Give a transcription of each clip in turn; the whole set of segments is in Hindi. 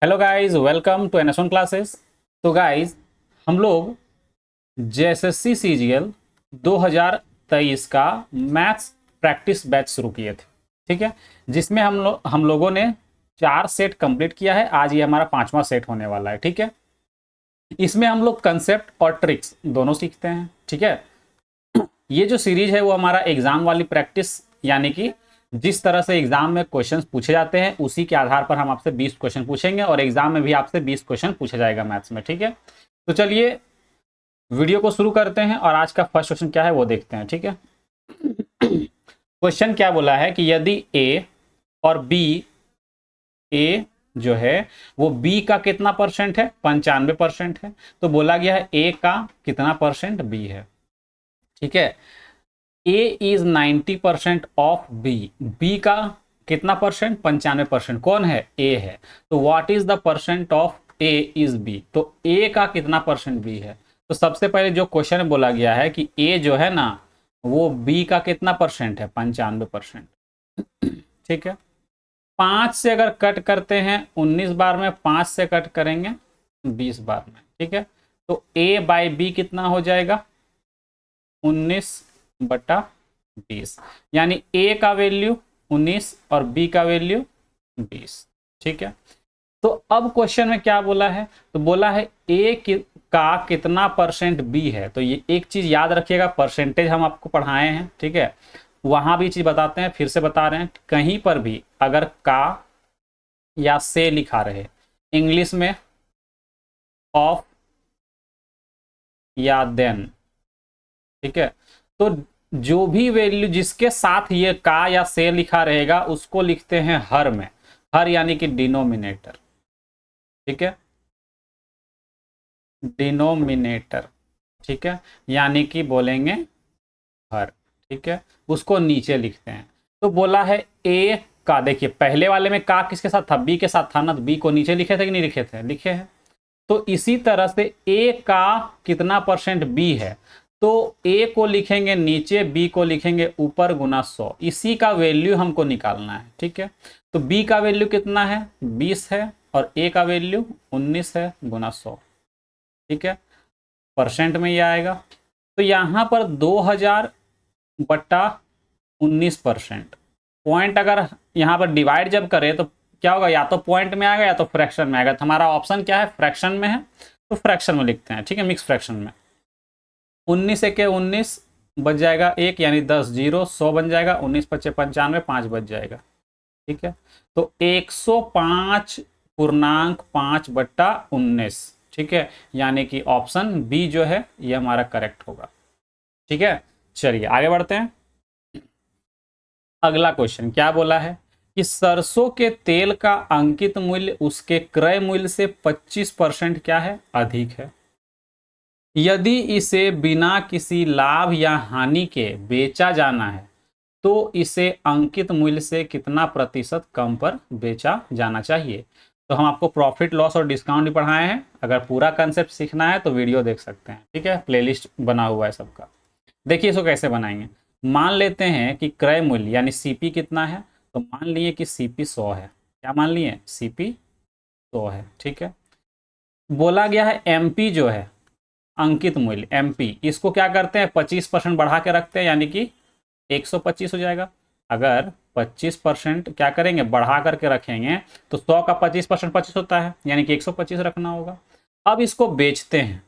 Hello guys, welcome to NS one classes. तो गाइस, हम लोग जेएसएससी सीजीएल 2023 का मैथ्स प्रैक्टिस बैच शुरू किए थे। ठीक है, जिसमें हम लोगों ने 4 सेट कंप्लीट किया है। आज ये हमारा 5वां सेट होने वाला है। ठीक है, इसमें हम लोग कंसेप्ट और ट्रिक्स दोनों सीखते हैं। ठीक है, ये जो सीरीज है वो हमारा एग्जाम वाली प्रैक्टिस, यानी कि जिस तरह से एग्जाम में क्वेश्चंस पूछे जाते हैं उसी के आधार पर हम आपसे 20 क्वेश्चन पूछेंगे और एग्जाम में भी आपसे 20 क्वेश्चन पूछा जाएगा मैथ्स में। ठीक है, तो चलिए वीडियो को शुरू करते हैं और आज का फर्स्ट क्वेश्चन क्या है वो देखते हैं। ठीक है, क्वेश्चन क्या बोला है कि यदि ए और बी, ए जो है वो बी का कितना परसेंट है, 95% है। तो बोला गया है ए का कितना परसेंट बी है। ठीक है, A is 90% of B, B का कितना परसेंट, 95%। कौन है, ए है। तो what is the percent of A is B, तो ए का कितना परसेंट बी है। तो सबसे पहले जो क्वेश्चन बोला गया है कि ए जो है ना वो बी का कितना परसेंट है, 95%। ठीक है, 5 से अगर कट करते हैं 19 बार में, 5 से कट करेंगे 20 बार में। ठीक है, तो ए बाई बी कितना हो जाएगा, 19/20, यानी ए का वैल्यू 19 और बी का वैल्यू 20। ठीक है, तो अब क्वेश्चन में क्या बोला है, तो बोला है ए का कितना परसेंट बी है। तो ये एक चीज याद रखिएगा, परसेंटेज हम आपको पढ़ाए हैं। ठीक है, वहां भी चीज बताते हैं, फिर से बता रहे हैं, कहीं पर भी अगर का या से लिखा रहे इंग्लिश में, ऑफ या देन, ठीक है, तो जो भी वैल्यू जिसके साथ ये का या से लिखा रहेगा उसको लिखते हैं हर में। हर यानी कि डिनोमिनेटर। ठीक है, डिनोमिनेटर। ठीक है, यानी कि बोलेंगे हर। ठीक है, उसको नीचे लिखते हैं। तो बोला है ए का, देखिए पहले वाले में का किसके साथ था, बी के साथ था ना, तो बी को नीचे लिखे थे कि नहीं लिखे थे, लिखे हैं। तो इसी तरह से ए का कितना परसेंट बी है, तो ए को लिखेंगे नीचे, बी को लिखेंगे ऊपर, गुना 100। इसी का वैल्यू हमको निकालना है। ठीक है, तो बी का वैल्यू कितना है, 20 है, और ए का वैल्यू 19 है, गुना 100। ठीक है, परसेंट में ये आएगा। तो यहां पर 2000/19%। पॉइंट अगर यहाँ पर डिवाइड जब करें तो क्या होगा, या तो पॉइंट में आएगा या तो फ्रैक्शन में आएगा। तो हमारा ऑप्शन क्या है, फ्रैक्शन में है, तो फ्रैक्शन में लिखते हैं। ठीक है, मिक्स फ्रैक्शन में 19 एके 19 बच जाएगा एक, यानी 10 जीरो 100 बन जाएगा, 19 पच्चे 95, 5 बच जाएगा। ठीक है, तो 105.5/19। ठीक है, यानी कि ऑप्शन बी जो है ये हमारा करेक्ट होगा। ठीक है, चलिए आगे बढ़ते हैं। अगला क्वेश्चन क्या बोला है कि सरसों के तेल का अंकित मूल्य उसके क्रय मूल्य से 25% क्या है, अधिक है। यदि इसे बिना किसी लाभ या हानि के बेचा जाना है तो इसे अंकित मूल्य से कितना प्रतिशत कम पर बेचा जाना चाहिए। तो हम आपको प्रॉफिट लॉस और डिस्काउंट भी पढ़ाए हैं। अगर पूरा कंसेप्ट सीखना है तो वीडियो देख सकते हैं। ठीक है, प्लेलिस्ट बना हुआ है सबका। देखिए इसको कैसे बनाएंगे। मान लेते हैं कि क्रय मूल्य यानी सीपी कितना है, तो मान लिए कि सीपी 100 है। क्या मान लिए, सीपी 100 है। ठीक है, बोला गया है एमपी जो है अंकित मूल्य, एमपी, इसको क्या करते हैं 25% बढ़ा के रखते हैं, यानी कि 125 हो जाएगा। अगर 25% क्या करेंगे, बढ़ा करके रखेंगे, तो 100 का 25% 25 होता है, यानी कि 125 रखना होगा। अब इसको बेचते हैं,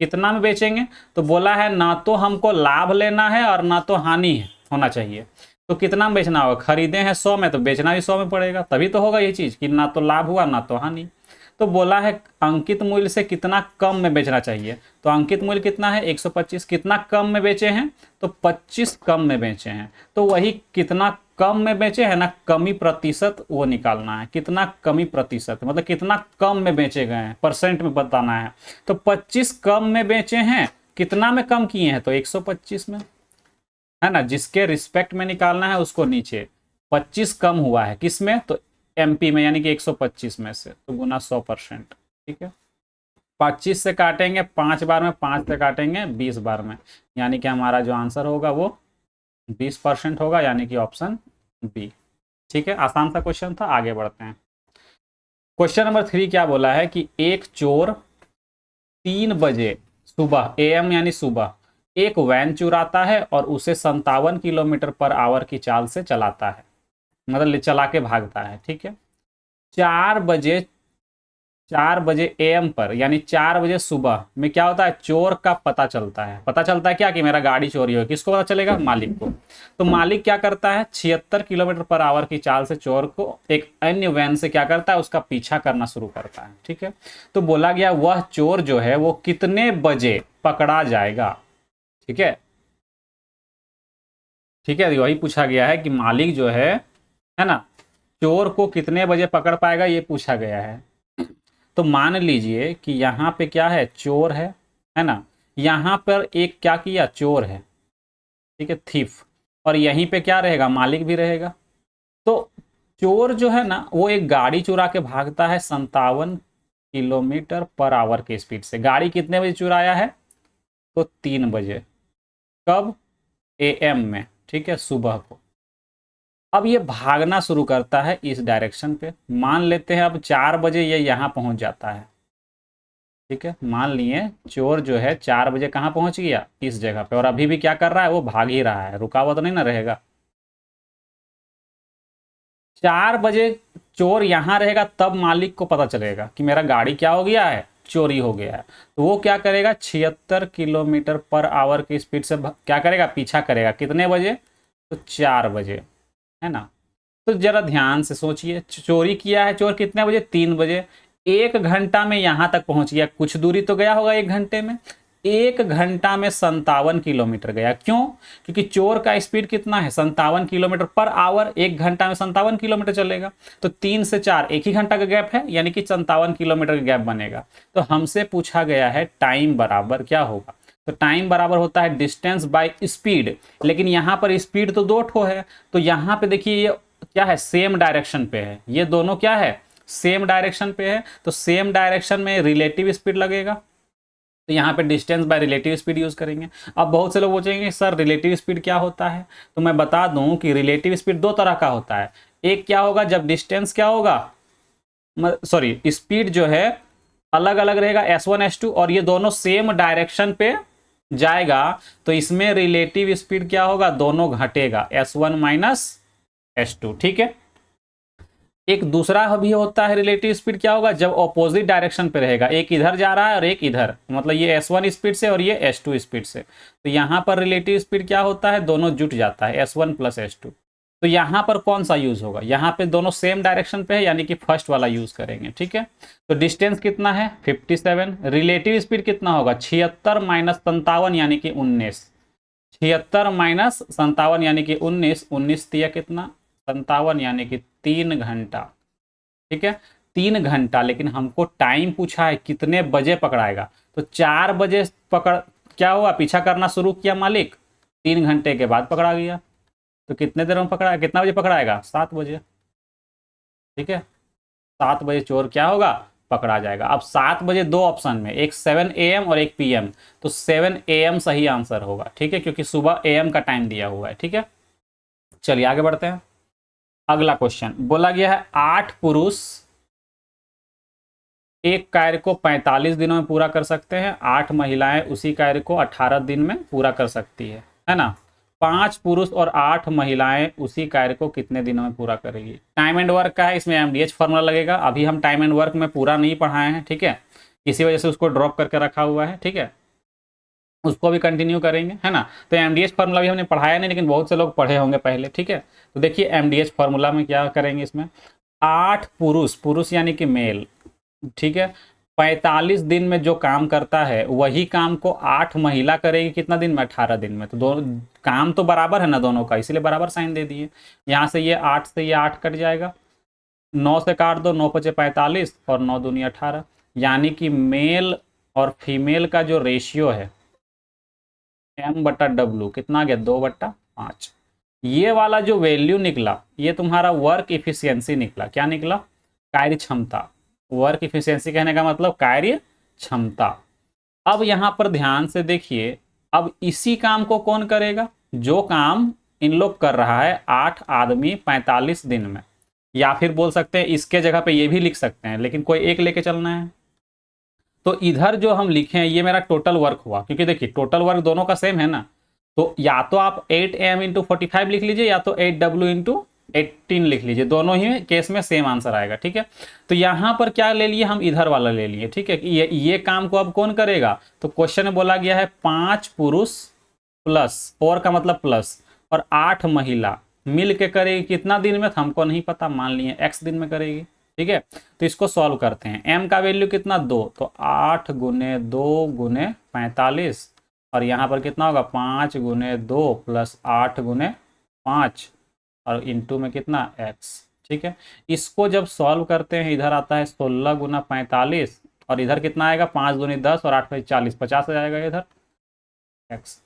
कितना में बेचेंगे, तो बोला है ना तो हमको लाभ लेना है और ना तो हानि होना चाहिए। तो कितना में बेचना होगा, खरीदे हैं 100 में तो बेचना भी 100 में पड़ेगा, तभी तो होगा ये चीज कि ना तो लाभ हुआ ना तो हानि। तो बोला है अंकित मूल्य से कितना कम में बेचना चाहिए, तो अंकित मूल्य कितना है 125, कितना कम में बेचे हैं, तो 25 कम में बेचे हैं। तो वही कितना कम में बेचे हैं ना, कमी प्रतिशत वो निकालना है, कितना कमी प्रतिशत मतलब कितना कम में बेचे गए हैं, परसेंट में बताना है। तो 25 कम में बेचे हैं, कितना में कम किए हैं, तो 125 में, है ना, जिसके रिस्पेक्ट में निकालना है उसको नीचे। 25 कम हुआ है किस में, तो एमपी में, यानी कि 125 में से, तो गुना 100%। ठीक है, 25 से काटेंगे 5 बार में, 5 से काटेंगे 20 बार में, यानी कि हमारा जो आंसर होगा वो 20% होगा, यानी कि ऑप्शन बी। ठीक है, आसान सा क्वेश्चन था, आगे बढ़ते हैं। क्वेश्चन नंबर 3 क्या बोला है कि एक चोर 3 बजे सुबह, AM यानी सुबह, एक वैन चुराता है और उसे 57 किलोमीटर पर आवर की चाल से चलाता है, मतलब चला के भागता है। ठीक है, 4 बजे, 4 बजे AM पर यानी 4 बजे सुबह में क्या होता है, चोर का पता चलता है। पता चलता है क्या कि मेरा गाड़ी चोरी हो। किसको पता चलेगा, मालिक को। तो मालिक क्या करता है, 76 किलोमीटर पर आवर की चाल से चोर को एक अन्य वैन से क्या करता है, उसका पीछा करना शुरू करता है। ठीक है, तो बोला गया वह चोर जो है वो कितने बजे पकड़ा जाएगा। ठीक है, ठीक है, वही पूछा गया है कि मालिक जो है ना, चोर को कितने बजे पकड़ पाएगा, ये पूछा गया है। तो मान लीजिए कि यहाँ पे क्या है, चोर है ना, यहाँ पर एक क्या किया, चोर है, ठीक है, थीफ, और यहीं पे क्या रहेगा, मालिक भी रहेगा। तो चोर जो है ना वो एक गाड़ी चुरा के भागता है 57 किलोमीटर पर आवर की स्पीड से। गाड़ी कितने बजे चुराया है, तो 3 बजे। कब, AM में। ठीक है, सुबह को। अब ये भागना शुरू करता है इस डायरेक्शन पे। मान लेते हैं अब 4 बजे ये यहाँ पहुंच जाता है। ठीक है, मान लिए चोर जो है 4 बजे कहाँ पहुंच गया, इस जगह पे, और अभी भी क्या कर रहा है, वो भाग ही रहा है, रुका हुआ तो नहीं ना रहेगा। 4 बजे चोर यहाँ रहेगा, तब मालिक को पता चलेगा कि मेरा गाड़ी क्या हो गया है, चोरी हो गया है। तो वो क्या करेगा, 76 किलोमीटर पर आवर की स्पीड से क्या करेगा, पीछा करेगा। कितने बजे, तो 4 बजे, है ना। तो जरा ध्यान से सोचिए, चोरी किया है चोर कितने बजे, 3 बजे। 1 घंटा में यहां तक पहुंच गया, कुछ दूरी तो गया होगा 1 घंटे में। 1 घंटा में 57 किलोमीटर गया। क्यों, क्योंकि चोर का स्पीड कितना है, 57 किलोमीटर पर आवर। 1 घंटा में 57 किलोमीटर चलेगा। तो 3 से 4 एक ही घंटा का गैप है, यानी कि 57 किलोमीटर का गैप बनेगा। तो हमसे पूछा गया है टाइम बराबर क्या होगा। तो टाइम बराबर होता है डिस्टेंस बाय स्पीड, लेकिन यहां पर स्पीड तो 2 ठो है। तो यहां पे देखिए ये क्या है, सेम डायरेक्शन पे है, ये दोनों क्या है, सेम डायरेक्शन पे है। तो सेम डायरेक्शन में रिलेटिव स्पीड लगेगा, तो यहाँ पे distance by relative speed use करेंगे। अब बहुत से लोग पूछेंगे सर रिलेटिव स्पीड क्या होता है, तो मैं बता दूं कि रिलेटिव स्पीड 2 तरह का होता है। एक क्या होगा, जब डिस्टेंस क्या होगा, सॉरी, स्पीड जो है अलग अलग रहेगा, S1 S2, और ये दोनों सेम डायरेक्शन पे जाएगा, तो इसमें रिलेटिव स्पीड क्या होगा, दोनों घटेगा, S1 माइनस S2। ठीक है, एक दूसरा भी होता है रिलेटिव स्पीड, क्या होगा, जब ऑपोजिट डायरेक्शन पे रहेगा, एक इधर जा रहा है और एक इधर, मतलब ये S1 स्पीड से और ये S2 स्पीड से। तो यहां पर रिलेटिव स्पीड क्या होता है, दोनों जुट जाता है, S1 प्लस S2। तो यहां पर कौन सा यूज होगा, यहां पे दोनों सेम डायरेक्शन पे है, यानी कि फर्स्ट वाला यूज करेंगे। ठीक है, तो डिस्टेंस कितना है, 57। रिलेटिव स्पीड कितना होगा, 76 माइनस 57 यानी कि 19। 76 माइनस 57 यानी कि 19। 19 दिया कितना, 57, यानी कि 3 घंटा। ठीक है, 3 घंटा, लेकिन हमको टाइम पूछा है कितने बजे पकड़ाएगा। तो 4 बजे पकड़, क्या हुआ, पीछा करना शुरू किया मालिक, 3 घंटे के बाद पकड़ा गया। तो कितने देर में पकड़ा, कितना बजे पकड़ाएगा, 7 बजे। ठीक है, 7 बजे चोर क्या होगा, पकड़ा जाएगा। अब 7 बजे 2 ऑप्शन में, एक 7 AM और एक PM। तो 7 AM सही आंसर होगा। ठीक है, क्योंकि सुबह AM का टाइम दिया हुआ है। ठीक है, चलिए आगे बढ़ते हैं। अगला क्वेश्चन बोला गया है 8 पुरुष एक कार्य को 45 दिनों में पूरा कर सकते हैं, 8 महिलाएं उसी कार्य को 18 दिन में पूरा कर सकती है ना। 5 पुरुष और 8 महिलाएं उसी कार्य को कितने दिनों में पूरा करेगी। टाइम एंड वर्क का है, इसमें MDH फॉर्मूला लगेगा। अभी हम टाइम एंड वर्क में पूरा नहीं पढ़ाए हैं, ठीक है, इसी वजह से उसको ड्रॉप करके रखा हुआ है। ठीक है, उसको भी कंटिन्यू करेंगे, है ना। तो MDH फार्मूला भी हमने पढ़ाया नहीं, लेकिन बहुत से लोग पढ़े होंगे पहले। ठीक है, तो देखिए MDH फार्मूला में क्या करेंगे, इसमें 8 पुरुष, पुरुष यानी कि मेल, ठीक है, 45 दिन में जो काम करता है वही काम को 8 महिला करेगी, कितना दिन में, 18 दिन में। तो दोनों काम तो बराबर है ना दोनों का, इसलिए बराबर साइन दे दिए। यहाँ से ये 8 से ये 8 कट जाएगा, 9 से काट दो, 9 5 45 और 9 दूनी 18, यानी कि मेल और फीमेल का जो रेशियो है M/W कितना आ गया, 2/5। ये वाला जो वैल्यू निकला ये तुम्हारा वर्क इफिशियंसी निकला। क्या निकला, कार्य क्षमता। वर्क इफिशियंसी कहने का मतलब कार्य क्षमता। अब यहां पर ध्यान से देखिए, अब इसी काम को कौन करेगा, जो काम इन लोग कर रहा है 8 आदमी 45 दिन में, या फिर बोल सकते हैं इसके जगह पे ये भी लिख सकते हैं, लेकिन कोई एक लेके चलना है। तो इधर जो हम लिखे हैं ये मेरा टोटल वर्क हुआ, क्योंकि देखिए टोटल वर्क दोनों का सेम है ना। तो या तो आप 8m इंटू 45 लिख लीजिए, या तो 8w इंटू 18 लिख लीजिए, दोनों ही केस में सेम आंसर आएगा, ठीक है। तो यहां पर क्या ले लिए हम, इधर वाला ले लिए, ठीक है। कि ये काम को अब कौन करेगा, तो क्वेश्चन में बोला गया है 5 पुरुष प्लस, और का मतलब प्लस, और 8 महिला मिल के करेगी कितना दिन में, तो हमको नहीं पता, मान लिए x दिन में करेगी, ठीक है। तो इसको सॉल्व करते हैं। m का वैल्यू कितना 2, तो 8 गुने 2 गुने 45, और यहाँ पर कितना होगा 5 गुने 2 प्लस 8 गुने 5, और इंटू में कितना x, ठीक है। इसको जब सॉल्व करते हैं इधर आता है 16 गुना 45, और इधर कितना आएगा 5 गुनी 10 और 8 40, 50 आ जाएगा इधर x।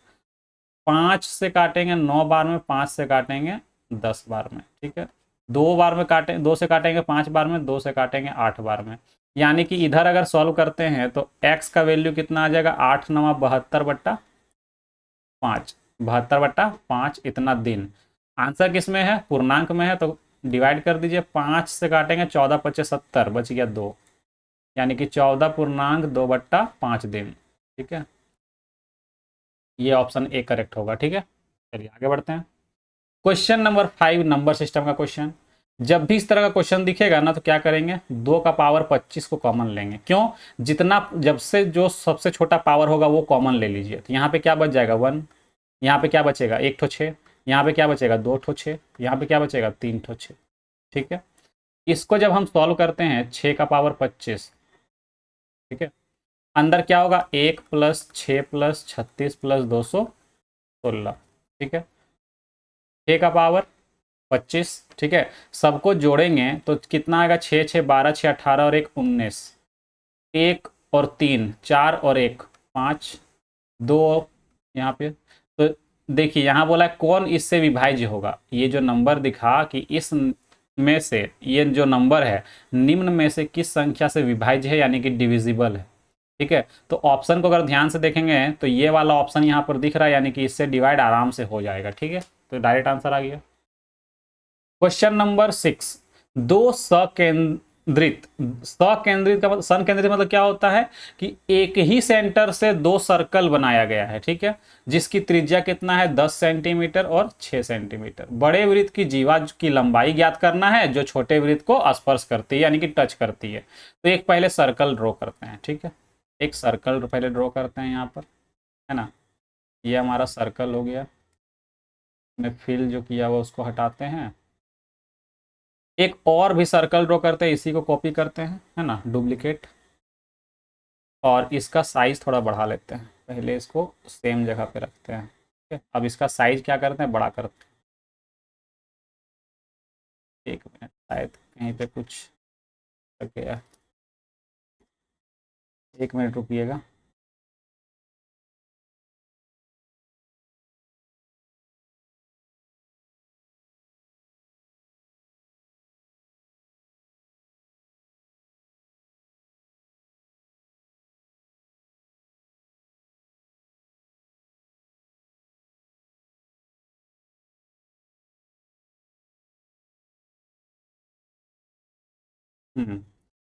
5 से काटेंगे 9 बार में, 5 से काटेंगे 10 बार में, ठीक है। 2 बार में काटे, 2 से काटेंगे 5 बार में, 2 से काटेंगे 8 बार में। यानी कि इधर अगर सॉल्व करते हैं तो x का वैल्यू कितना आ जाएगा, 8 9 72 बट्टा 5, 72 बट्टा 5 इतना दिन। आंसर किस में है, पूर्णांक में है, तो डिवाइड कर दीजिए, 5 से काटेंगे 14 5 70, बच गया 2, यानी कि 14.2 बट्टा 5 दिन, ठीक है। ये ऑप्शन ए करेक्ट होगा, ठीक है। चलिए आगे बढ़ते हैं। क्वेश्चन नंबर 5 नंबर सिस्टम का क्वेश्चन। जब भी इस तरह का क्वेश्चन दिखेगा ना तो क्या करेंगे, 2 का पावर 25 को कॉमन लेंगे। क्यों, जितना जब से जो सबसे छोटा पावर होगा वो कॉमन ले लीजिए। तो यहाँ पे क्या बच जाएगा 1, यहाँ पे क्या बचेगा 1 ठो 6, यहाँ पे क्या बचेगा 2 ठो 6, यहाँ पे क्या बचेगा 3 ठो 6, ठीक है। इसको जब हम सॉल्व करते हैं 6 का पावर 25, ठीक है, अंदर क्या होगा 1 प्लस 6 प्लस 36 प्लस 216, ठीक है। 6 का पावर 25, ठीक है। सबको जोड़ेंगे तो कितना आएगा, 6 6 12 6 18 और 1 19, 1 और 3 4 और 1 5, 2 यहाँ पे। तो देखिए यहाँ बोला है कौन इससे विभाज्य होगा। ये जो नंबर दिखा कि इस में से ये जो नंबर है निम्न में से किस संख्या से विभाज्य है, यानी कि डिविजिबल है, ठीक है। तो ऑप्शन को अगर ध्यान से देखेंगे तो ये वाला ऑप्शन यहाँ पर दिख रहा है, यानी कि इससे डिवाइड आराम से हो जाएगा, ठीक है। तो डायरेक्ट आंसर आ गया। क्वेश्चन नंबर 6, दो सकेंद्रित, सकेंद्रित का मतलब, संकेंद्रित मतलब क्या होता है कि एक ही सेंटर से दो सर्कल बनाया गया है, ठीक है, जिसकी त्रिज्या कितना है 10 सेंटीमीटर और 6 सेंटीमीटर। बड़े वृत्त की जीवा की लंबाई ज्ञात करना है जो छोटे वृत्त को स्पर्श करती है, यानी कि टच करती है। तो एक पहले सर्कल ड्रॉ करते हैं, ठीक है, एक सर्कल पहले ड्रॉ करते हैं यहाँ पर, है ना। ये हमारा सर्कल हो गया, में फिल जो किया हुआ उसको हटाते हैं। एक और भी सर्कल ड्रॉ करते हैं, इसी को कॉपी करते हैं, है ना, डुप्लीकेट, और इसका साइज थोड़ा बढ़ा लेते हैं। पहले इसको सेम जगह पे रखते हैं, ठीक है। अब इसका साइज क्या करते हैं, बड़ा करते हैं। 1 मिनट, शायद कहीं पे कुछ लग गया, 1 मिनट रुकिएगा।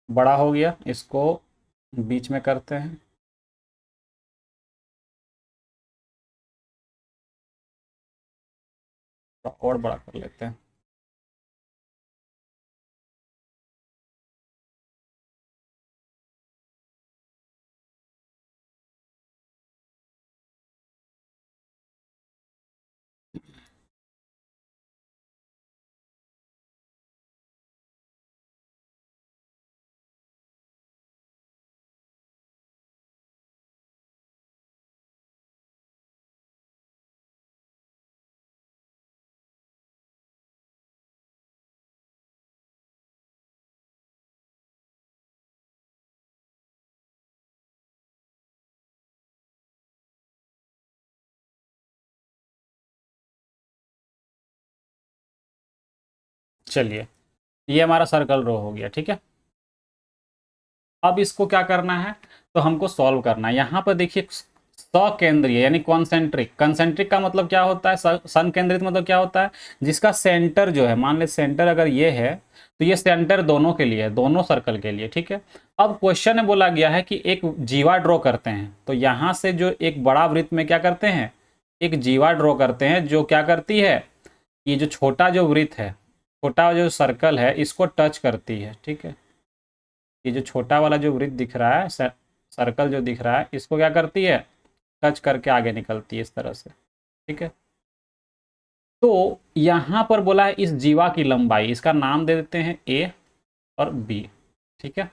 बड़ा हो गया, इसको बीच में करते हैं। और बड़ा कर लेते हैं। चलिए, ये हमारा सर्कल ड्रॉ हो गया, ठीक है। अब इसको क्या करना है, तो हमको सॉल्व करना है। यहाँ पर देखिए सकेंद्रीय यानी कॉन्सेंट्रिक। कंसेंट्रिक का मतलब क्या होता है, संकेंद्रित मतलब क्या होता है, जिसका सेंटर जो है, मान ले सेंटर अगर ये है तो ये सेंटर दोनों के लिए है, दोनों सर्कल के लिए, ठीक है। अब क्वेश्चन में बोला गया है कि एक जीवा ड्रॉ करते हैं, तो यहां से जो एक बड़ा वृत्त में क्या करते हैं, एक जीवा ड्रॉ करते हैं, जो क्या करती है, ये जो छोटा जो वृत्त है, छोटा जो सर्कल है, इसको टच करती है, ठीक है। ये जो छोटा वाला जो वृत्त दिख रहा है, सर्कल जो दिख रहा है, इसको क्या करती है, टच करके आगे निकलती है इस तरह से, ठीक है। तो यहां पर बोला है इस जीवा की लंबाई, इसका नाम दे देते हैं ए और बी, ठीक है।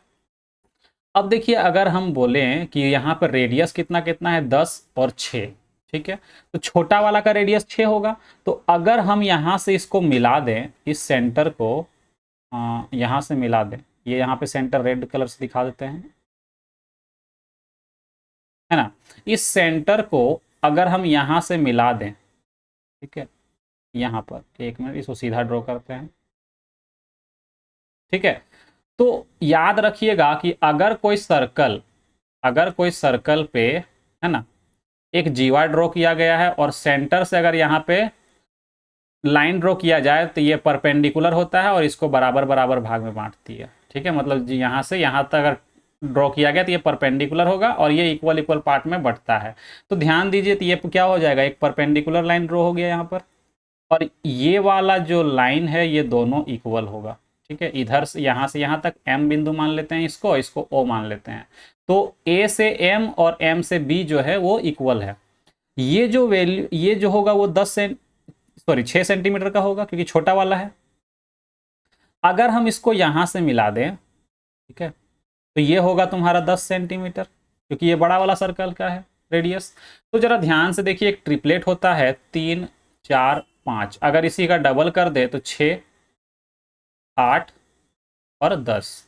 अब देखिए अगर हम बोलें कि यहाँ पर रेडियस कितना कितना है, 10 और 6, ठीक है। तो छोटा वाला का रेडियस 6 होगा, तो अगर हम यहाँ से इसको मिला दें, इस सेंटर को यहाँ से मिला दें, ये यहाँ पे सेंटर रेड कलर से दिखा देते हैं, है ना। इस सेंटर को अगर हम यहाँ से मिला दें, ठीक है, यहाँ पर एक मिनट इसको सीधा ड्रॉ करते हैं, ठीक है। तो याद रखिएगा कि अगर कोई सर्कल पे, है ना, एक जीवा ड्रॉ किया गया है और सेंटर से अगर यहाँ पे लाइन ड्रॉ किया जाए तो ये परपेंडिकुलर होता है और इसको बराबर बराबर भाग में बांटती है, ठीक है। मतलब जी यहाँ से यहाँ तक अगर ड्रॉ किया गया तो ये परपेंडिकुलर होगा और ये इक्वल इक्वल पार्ट में बंटता है। तो ध्यान दीजिए, तो ये क्या हो जाएगा, एक परपेंडिकुलर लाइन ड्रॉ हो गया यहाँ पर, और ये वाला जो लाइन है ये दोनों इक्वल होगा, ठीक है। इधर से यहाँ तक m बिंदु मान लेते हैं, इसको o मान लेते हैं। तो a से m और m से b जो है वो इक्वल है। ये जो वैल्यू, ये जो होगा वो 6 सेंटीमीटर का होगा क्योंकि छोटा वाला है। अगर हम इसको यहां से मिला दें, ठीक है, तो ये होगा तुम्हारा 10 सेंटीमीटर क्योंकि ये बड़ा वाला सर्कल का है रेडियस। तो जरा ध्यान से देखिए, एक ट्रिपलेट होता है 3 4 5, अगर इसी का डबल कर दे तो 6 8 और 10।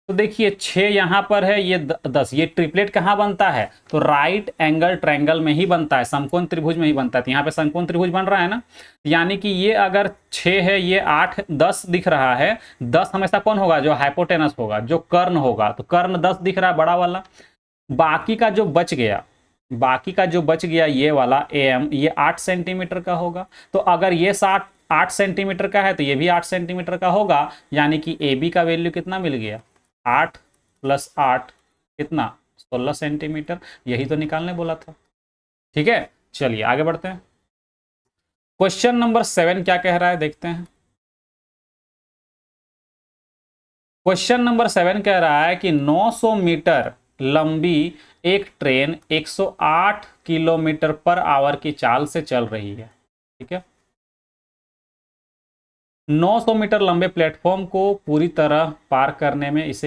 तो देखिए 6 यहाँ पर है, ये 10, ये ट्रिपलेट कहाँ बनता है, तो राइट एंगल ट्रायंगल में ही बनता है, समकोण त्रिभुज में ही बनता है। तो यहाँ पे समकोण त्रिभुज बन रहा है ना, यानी कि ये अगर 6 है, ये 8 10 दिख रहा है, 10 हमेशा कौन होगा, जो हाइपोटेनस होगा, जो कर्ण होगा, तो कर्ण 10 दिख रहा है बड़ा वाला। बाकी का जो बच गया ये वाला AM, ये 8 सेंटीमीटर का होगा। तो अगर ये 8 सेंटीमीटर का है तो ये भी 8 सेंटीमीटर का होगा, यानी कि AB का वैल्यू कितना मिल गया, 8 + 8 कितना, 16 सेंटीमीटर। यही तो निकालने बोला था, ठीक है। चलिए आगे बढ़ते हैं। क्वेश्चन नंबर 7 क्या कह रहा है, देखते हैं। क्वेश्चन नंबर 7 कह रहा है कि 900 मीटर लंबी एक ट्रेन 108 किलोमीटर पर आवर की चाल से चल रही है, ठीक है। 900 मीटर लंबे प्लेटफॉर्म को पूरी तरह पार करने में इस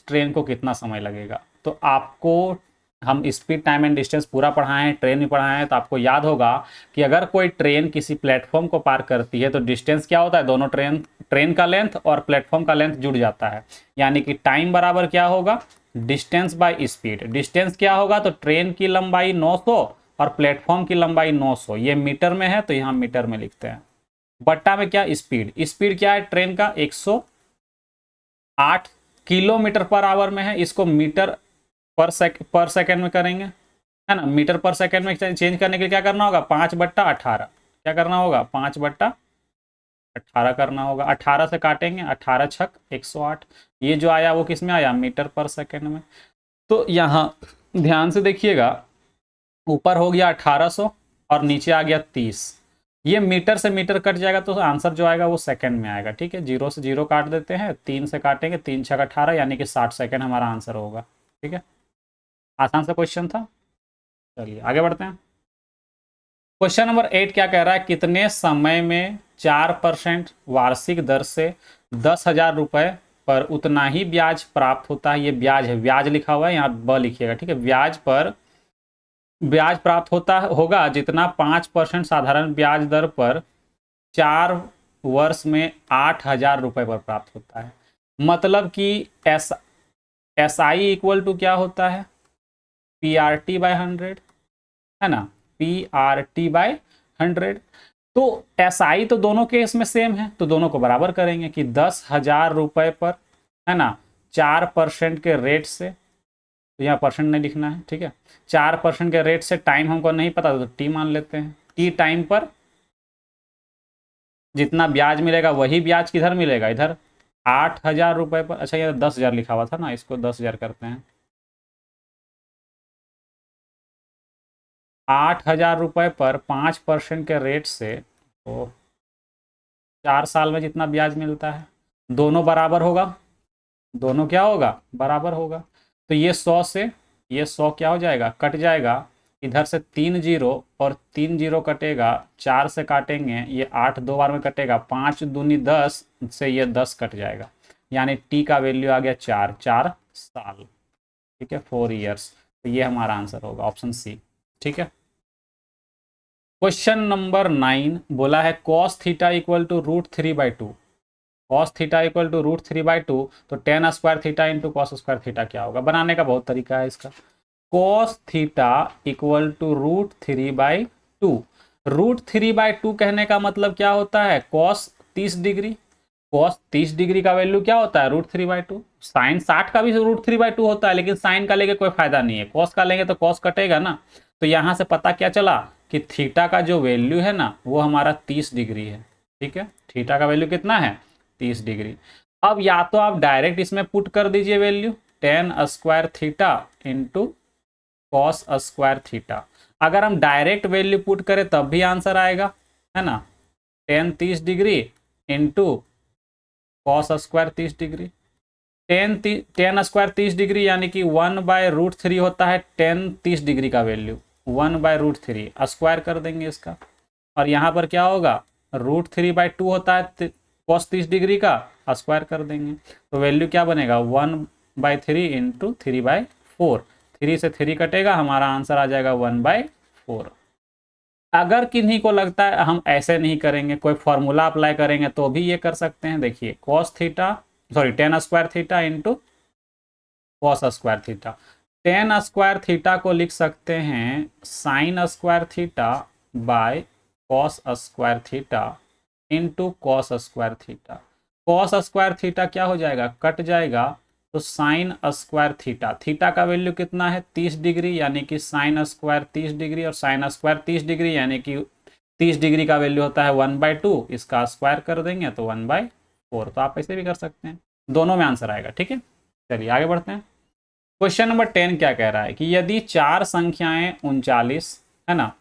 ट्रेन को कितना समय लगेगा। तो आपको हम स्पीड टाइम एंड डिस्टेंस पूरा पढ़ाए हैं, ट्रेन भी पढ़ाए हैं, तो आपको याद होगा कि अगर कोई ट्रेन किसी प्लेटफॉर्म को पार करती है तो डिस्टेंस क्या होता है, दोनों ट्रेन का लेंथ और प्लेटफॉर्म का लेंथ जुड़ जाता है, यानी कि टाइम बराबर क्या होगा, डिस्टेंस बाय स्पीड। डिस्टेंस क्या होगा, तो ट्रेन की लंबाई 900 और प्लेटफॉर्म की लंबाई 900, ये मीटर में है तो यहाँ मीटर में लिखते हैं, बट्टा में क्या, स्पीड क्या है ट्रेन का, 108 किलोमीटर पर आवर में है, इसको मीटर पर सेकेंड में करेंगे, है ना। मीटर पर सेकेंड में चेंज करने के लिए क्या करना होगा, 5/18, क्या करना होगा, 5/18 करना होगा। 18 से काटेंगे, 18 छक 108, ये जो आया वो किस में आया, मीटर पर सेकेंड में। तो यहाँ ध्यान से देखिएगा, ऊपर हो गया 1800 और नीचे आ गया 30, ये मीटर से मीटर कट जाएगा तो आंसर जो आएगा वो सेकंड में आएगा, ठीक है। 0 से 0 काट देते हैं, 3 से काटेंगे, 3 छक 18, यानी कि 60 सेकंड हमारा आंसर होगा, ठीक है। आसान सा क्वेश्चन था। चलिए आगे बढ़ते हैं। क्वेश्चन नंबर 8 क्या कह रहा है, कितने समय में 4% वार्षिक दर से 10,000 रुपए पर उतना ही ब्याज प्राप्त होता है। ये ब्याज है, ब्याज लिखा हुआ है यहाँ, ब लिखिएगा, ठीक है। ब्याज प्राप्त होगा जितना 5% साधारण ब्याज दर पर 4 वर्ष में 8,000 रुपए पर प्राप्त होता है। मतलब कि SI इक्वल टू क्या होता है, PRT/100, है ना, PRT/100। तो SI तो दोनों केस में सेम है, तो दोनों को बराबर करेंगे कि 10,000 रुपए पर, है ना, 4% के रेट से तो यहाँ परसेंट नहीं लिखना है, ठीक है। 4% के रेट से टाइम हमको नहीं पता तो टी मान लेते हैं। टी टाइम पर जितना ब्याज मिलेगा वही ब्याज किधर मिलेगा, इधर 8,000 रुपये पर। अच्छा ये 10,000 लिखा हुआ था ना, इसको 10,000 करते हैं। 8,000 रुपये पर 5% के रेट से तो 4 साल में जितना ब्याज मिलता है, दोनों बराबर होगा, दोनों क्या होगा, बराबर होगा। तो ये 100 से ये 100 क्या हो जाएगा, कट जाएगा। इधर से 3 जीरो और 3 जीरो कटेगा, 4 से काटेंगे, ये 8 दो बार में कटेगा, 5 दूनी 10 से ये 10 कट जाएगा, यानी टी का वैल्यू आ गया 4 ठीक है, 4 ईयर्स। तो ये हमारा आंसर होगा ऑप्शन सी, ठीक है। क्वेश्चन नंबर 9 बोला है cos theta equal to √3/2। Cos theta equal to √3/2, तो tan square theta into cos square theta क्या होगा। बनाने का बहुत तरीका है इसका। Cos theta equal to √3/2। √3/2 कहने का मतलब क्या होता है, कॉस 30 डिग्री। कॉस 30 डिग्री का वैल्यू क्या होता है, √3/2। साइन 60 का भी √3/2 होता है, लेकिन साइन का लेके कोई फायदा नहीं है, कॉस का लेंगे तो कॉस कटेगा ना। तो यहां से पता क्या चला कि थीटा का जो वैल्यू है ना वो हमारा 30 डिग्री है, ठीक है। थीटा का वैल्यू कितना है, 30 डिग्री। अब या तो आप डायरेक्ट इसमें पुट कर दीजिए value, ten square theta into cos square theta. अगर हम डायरेक्ट वैल्यू पुट करें तब भी आंसर आएगा, है ना। Ten 30 degree into cos square 30 degree. Ten square 30 degree यानी कि 1/√3 होता है टेन 30 डिग्री का वैल्यू। 1/√3 स्क्वायर कर देंगे इसका, और यहाँ पर क्या होगा, √3/2 होता है कॉस 30 डिग्री का, स्क्वायर कर देंगे। तो वैल्यू क्या बनेगा, 1/3 इंटू 3/4। 3 से 3 कटेगा, हमारा आंसर आ जाएगा 1/4। अगर किन्हीं को लगता है हम ऐसे नहीं करेंगे, कोई फॉर्मूला अप्लाई करेंगे तो भी ये कर सकते हैं। देखिए ten square theta into cos square theta. Ten square theta को लिख सकते हैं sine square theta by cos square theta into cos square theta. Cos square theta क्या हो जाएगा, कट जाएगा, तो साइन स्क्वायर थीटा, थीटा का वैल्यू कितना है 30 डिग्री, यानी कि साइन स्क्वायर 30 डिग्री, और साइन स्क्वायर 30 डिग्री यानी कि 30 डिग्री का वैल्यू होता है 1/2, इसका स्क्वायर कर देंगे तो 1/4। तो आप ऐसे भी कर सकते हैं, दोनों में आंसर आएगा, ठीक है। चलिए आगे बढ़ते हैं। क्वेश्चन नंबर 10 क्या कह रहा है कि यदि चार संख्याएं 39, है ना,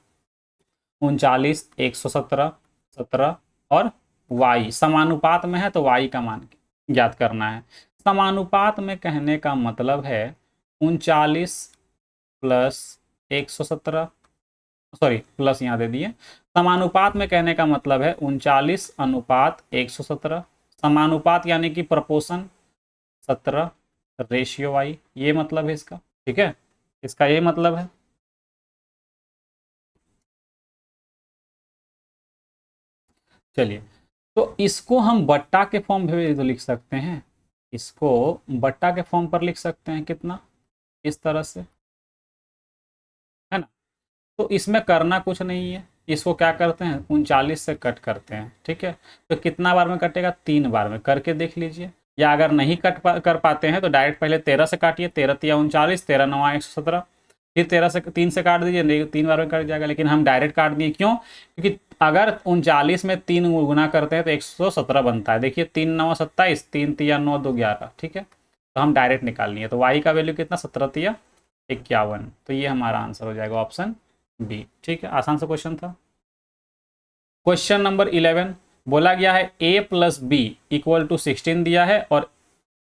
39, 117, 17 और y समानुपात में है, तो y का मान ज्ञात करना है। समानुपात में कहने का मतलब है 39 प्लस 117, सॉरी प्लस यहाँ दे दिए। समानुपात में कहने का मतलब है 39:117। समानुपात यानी कि प्रपोर्शन 17 रेशियो y, ये मतलब है इसका, ठीक है, इसका ये मतलब है। चलिए, तो इसको हम बट्टा के फॉर्म में तो लिख सकते हैं, इसको बट्टा के फॉर्म पर लिख सकते हैं, कितना, इस तरह से, है ना। तो इसमें करना कुछ नहीं है, इसको क्या करते हैं 39 से कट करते हैं, ठीक है। तो कितना बार में कटेगा, 3 बार में, करके देख लीजिए। या अगर नहीं कर पाते हैं तो डायरेक्ट पहले 13 से काटिए, 13 तिया 39, 13 9 117, फिर 13 से 3 से काट दीजिए, नहीं 3 बार में कट जाएगा। लेकिन हम डायरेक्ट काट दिए, क्यों, क्योंकि अगर 39 में 3 गुना करते हैं तो 117 बनता है। देखिए 3 9 27, 3 तिया 9 2 11, ठीक है। तो हम डायरेक्ट निकाल लिए, तो y का वैल्यू कितना, 17 तिया 51। तो ये हमारा आंसर हो जाएगा ऑप्शन बी, ठीक है। आसान सा क्वेश्चन था। क्वेश्चन नंबर 11 बोला गया है a plus B equal to 16 दिया है, और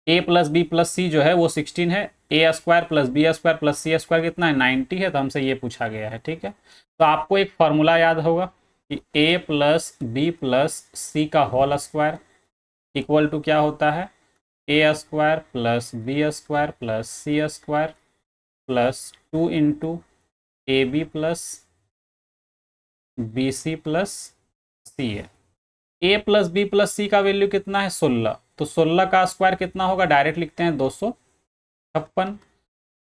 a plus B plus C जो है वो 16 है। A square plus B square plus C square कितना है, 90 है। तो हमसे ये पूछा गया है, ठीक है। तो आपको एक फॉर्मूला याद होगा कि a plus B plus C का होल स्क्वायर इक्वल टू क्या होता है, A square plus B square plus C square plus 2 into A B plus B C plus C है। A plus B plus C का वैल्यू कितना है, 16। तो 16 का स्क्वायर कितना होगा, डायरेक्ट लिखते हैं 256।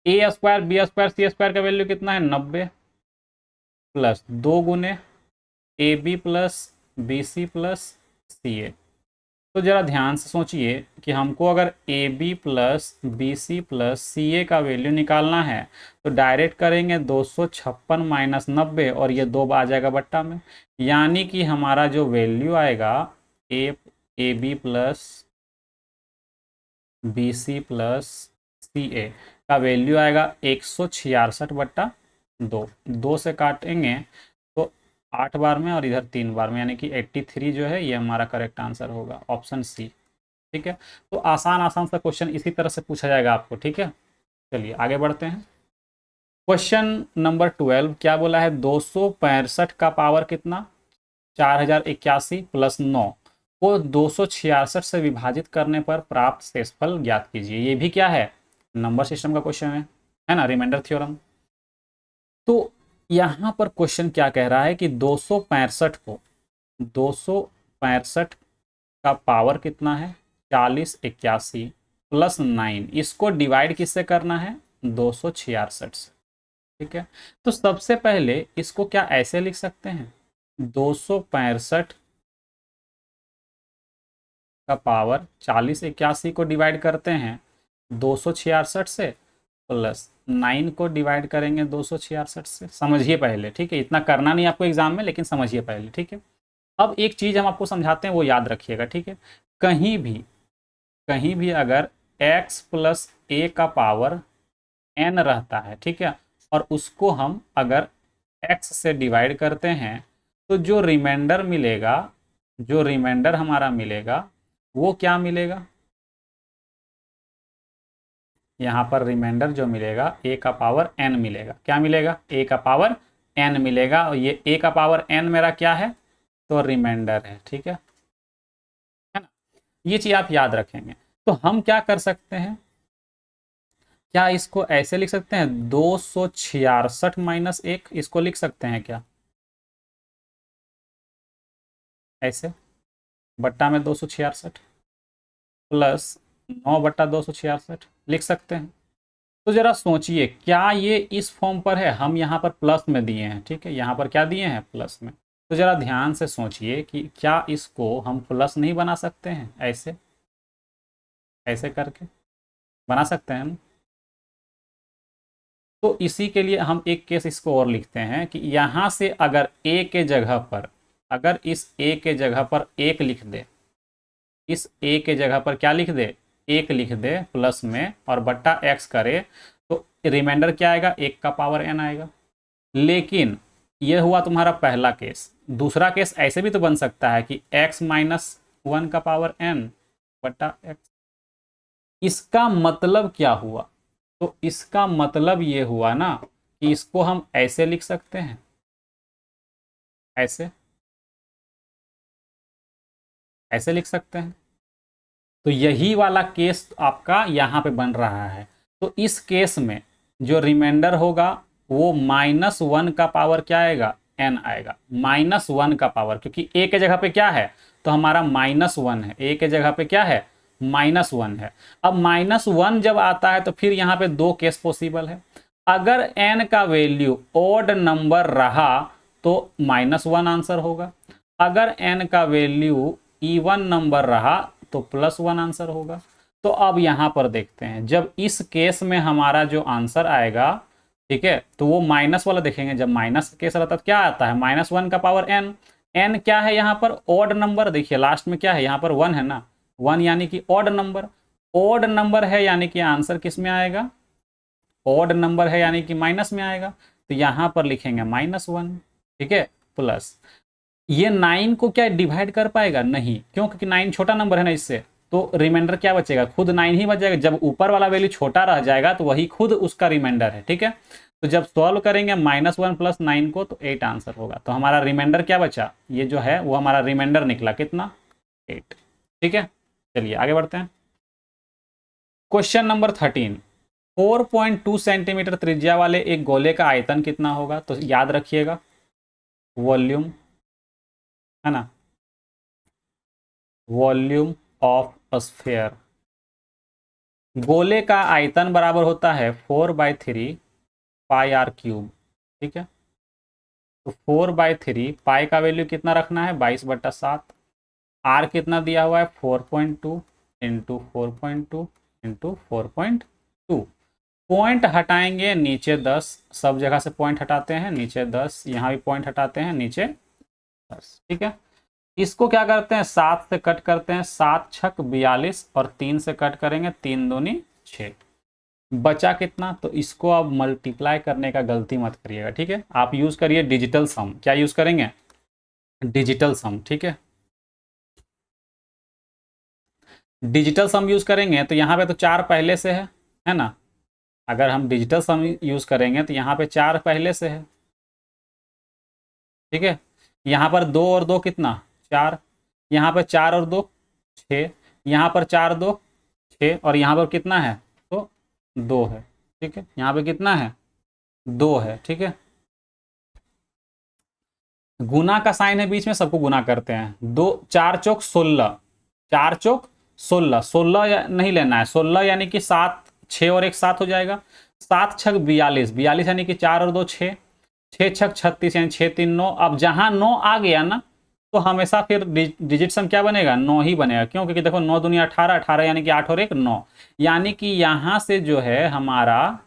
A square B square C square का वैल्यू कितना है, 90, प्लस 2 गुने A B plus B C plus C A. तो जरा ध्यान से सोचिए कि हमको अगर A B plus B C plus C A का वैल्यू निकालना है तो डायरेक्ट करेंगे 256 माइनस 90 और ये 2 आ जाएगा बट्टा में, यानी कि हमारा जो वैल्यू आएगा A A B plus B C plus C A का वैल्यू आएगा 166/2। 2 से काटेंगे तो 8 बार में और इधर 3 बार में, यानी कि 83 जो है ये हमारा करेक्ट आंसर होगा, ऑप्शन सी। ठीक है, तो आसान आसान सा क्वेश्चन इसी तरह से पूछा जाएगा आपको। ठीक है, चलिए आगे बढ़ते हैं। क्वेश्चन नंबर 12 क्या बोला है, 265 का पावर कितना 4081 प्लस 9 को 266 से विभाजित करने पर प्राप्त शेषफल ज्ञात कीजिए। ये भी क्या है, नंबर सिस्टम का क्वेश्चन है ना, रिमाइंडर थ्योरम। तो यहां पर क्वेश्चन क्या कह रहा है कि 265 को 265 का पावर कितना है 4081 प्लस 9, इसको डिवाइड किससे करना है 266 से। ठीक है, तो सबसे पहले इसको क्या ऐसे लिख सकते हैं, 265 का पावर 4081 को डिवाइड करते हैं 266 से, प्लस 9 को डिवाइड करेंगे 266 से। समझिए पहले, ठीक है, इतना करना नहीं आपको एग्जाम में, लेकिन समझिए पहले। ठीक है, अब एक चीज हम आपको समझाते हैं, वो याद रखिएगा। ठीक है, कहीं भी अगर x प्लस ए का पावर n रहता है, ठीक है, और उसको हम अगर x से डिवाइड करते हैं तो जो रिमाइंडर मिलेगा, जो रिमाइंडर हमारा मिलेगा वो क्या मिलेगा, यहाँ पर रिमाइंडर जो मिलेगा a का पावर n मिलेगा। क्या मिलेगा, a का पावर n मिलेगा, और ये a का पावर n मेरा क्या है, तो रिमाइंडर है। ठीक है ना, ये चीज आप याद रखेंगे। तो हम क्या कर सकते हैं, क्या इसको ऐसे लिख सकते हैं 266 माइनस 1, इसको लिख सकते हैं क्या ऐसे, बट्टा में 266 प्लस 9/266 लिख सकते हैं। तो जरा सोचिए, क्या ये इस फॉर्म पर है, हम यहाँ पर प्लस में दिए हैं। ठीक है, यहाँ पर क्या दिए हैं, प्लस में। तो जरा ध्यान से सोचिए कि क्या इसको हम प्लस नहीं बना सकते हैं, ऐसे ऐसे करके बना सकते हैं ना? तो इसी के लिए हम एक केस इसको और लिखते हैं कि यहाँ से अगर a के जगह पर, अगर इस a के जगह पर 1 लिख दे, इस a के जगह पर क्या लिख दे, 1 लिख दे प्लस में, और बट्टा x करे, तो रिमाइंडर क्या आएगा, 1 का पावर n आएगा। लेकिन ये हुआ तुम्हारा पहला केस। दूसरा केस ऐसे भी तो बन सकता है कि x माइनस 1 का पावर n बट्टा x। इसका मतलब क्या हुआ, तो इसका मतलब ये हुआ ना कि इसको हम ऐसे लिख सकते हैं, ऐसे ऐसे लिख सकते हैं। तो यही वाला केस आपका यहाँ पे बन रहा है। तो इस केस में जो रिमाइंडर होगा वो -1 का पावर क्या आएगा, n आएगा, -1 का पावर, क्योंकि a के जगह पे क्या है, तो हमारा -1 है, a के जगह पे क्या है, -1 है। अब -1 जब आता है तो फिर यहाँ पे 2 केस पॉसिबल है। अगर n का वैल्यू ऑड नंबर रहा तो -1 आंसर होगा, अगर n का वैल्यू इवन नंबर रहा तो +1 आंसर होगा। तो अब यहां पर देखते हैं, जब इस केस में हमारा जो आंसर आएगा, ठीक है, तो वो माइनस वाला देखेंगे। जब माइनस केस रहता है तो क्या आता है, -1 का पावर n। n क्या है यहाँ पर, ऑड नंबर। देखिए लास्ट में क्या है, यहाँ पर 1 है ना, 1 यानी कि ऑड नंबर। ऑड नंबर है यानी कि आंसर किस में आएगा, ऑड नंबर है यानी कि माइनस में आएगा। तो यहां पर लिखेंगे -1। ठीक है, प्लस ये 9 को क्या डिवाइड कर पाएगा, नहीं, क्यों, क्योंकि 9 छोटा नंबर है ना इससे। तो रिमाइंडर क्या बचेगा, खुद 9 ही बच जाएगा। जब ऊपर वाला वैल्यू छोटा रह जाएगा तो वही खुद उसका रिमाइंडर है। ठीक है, तो जब सॉल्व करेंगे -1 प्लस 9 को तो 8 आंसर होगा। तो हमारा रिमाइंडर क्या बचा, ये जो है वो हमारा रिमाइंडर निकला कितना, 8। ठीक है, चलिए आगे बढ़ते हैं। क्वेश्चन नंबर 13, 4.2 सेंटीमीटर त्रिज्या वाले एक गोले का आयतन कितना होगा। तो याद रखिएगा, वॉल्यूम है ना, वॉल्यूम ऑफ स्फीयर। गोले का आयतन बराबर होता है 4/3 पाई आर क्यूब। ठीक है, तो 4/3 पाई का वैल्यू कितना रखना है, 22/7। आर कितना दिया हुआ है 4.2 इंटू 4.2 इंटू 4.2। पॉइंट हटाएंगे नीचे 10, सब जगह से पॉइंट हटाते हैं, नीचे 10, यहाँ भी पॉइंट हटाते हैं, नीचे 10। ठीक है, इसको क्या करते हैं 7 से कट करते हैं, 7 छक 42 और 3 से कट करेंगे, 3 दूनी 6। बचा कितना, तो इसको आप मल्टीप्लाई करने का गलती मत करिएगा। ठीक है, आप यूज करिए डिजिटल सम। क्या यूज करेंगे, डिजिटल सम। ठीक है, डिजिटल सम यूज करेंगे तो यहाँ पे तो 4 पहले से है ना। अगर हम डिजिटल सम यूज करेंगे तो यहाँ पे 4 पहले से है। ठीक है, यहाँ पर 2 और 2 कितना 4, यहाँ पर 4 और 2 6, यहाँ पर 4 2 6, और यहाँ पर कितना है तो 2 है। ठीक है, यहाँ पे कितना है 2 है। ठीक है, गुना का साइन है बीच में, सबको गुना करते हैं। 2 4 चौक 16, 4 चौक 16, 16 नहीं लेना है, 16 यानी कि 7, 6 और 1 7 हो जाएगा। 7 छक 42, 42 यानी कि 4 और 2 6, 6 छक 36 यानी 6 3 9। अब जहां 9 आ गया ना तो हमेशा फिर डिजिट सम क्या बनेगा 9 ही बनेगा। क्यों, क्योंकि देखो 9 दुनिया 18, 18 यानी कि 8 और 1 9, यानी कि यहां से जो है हमारा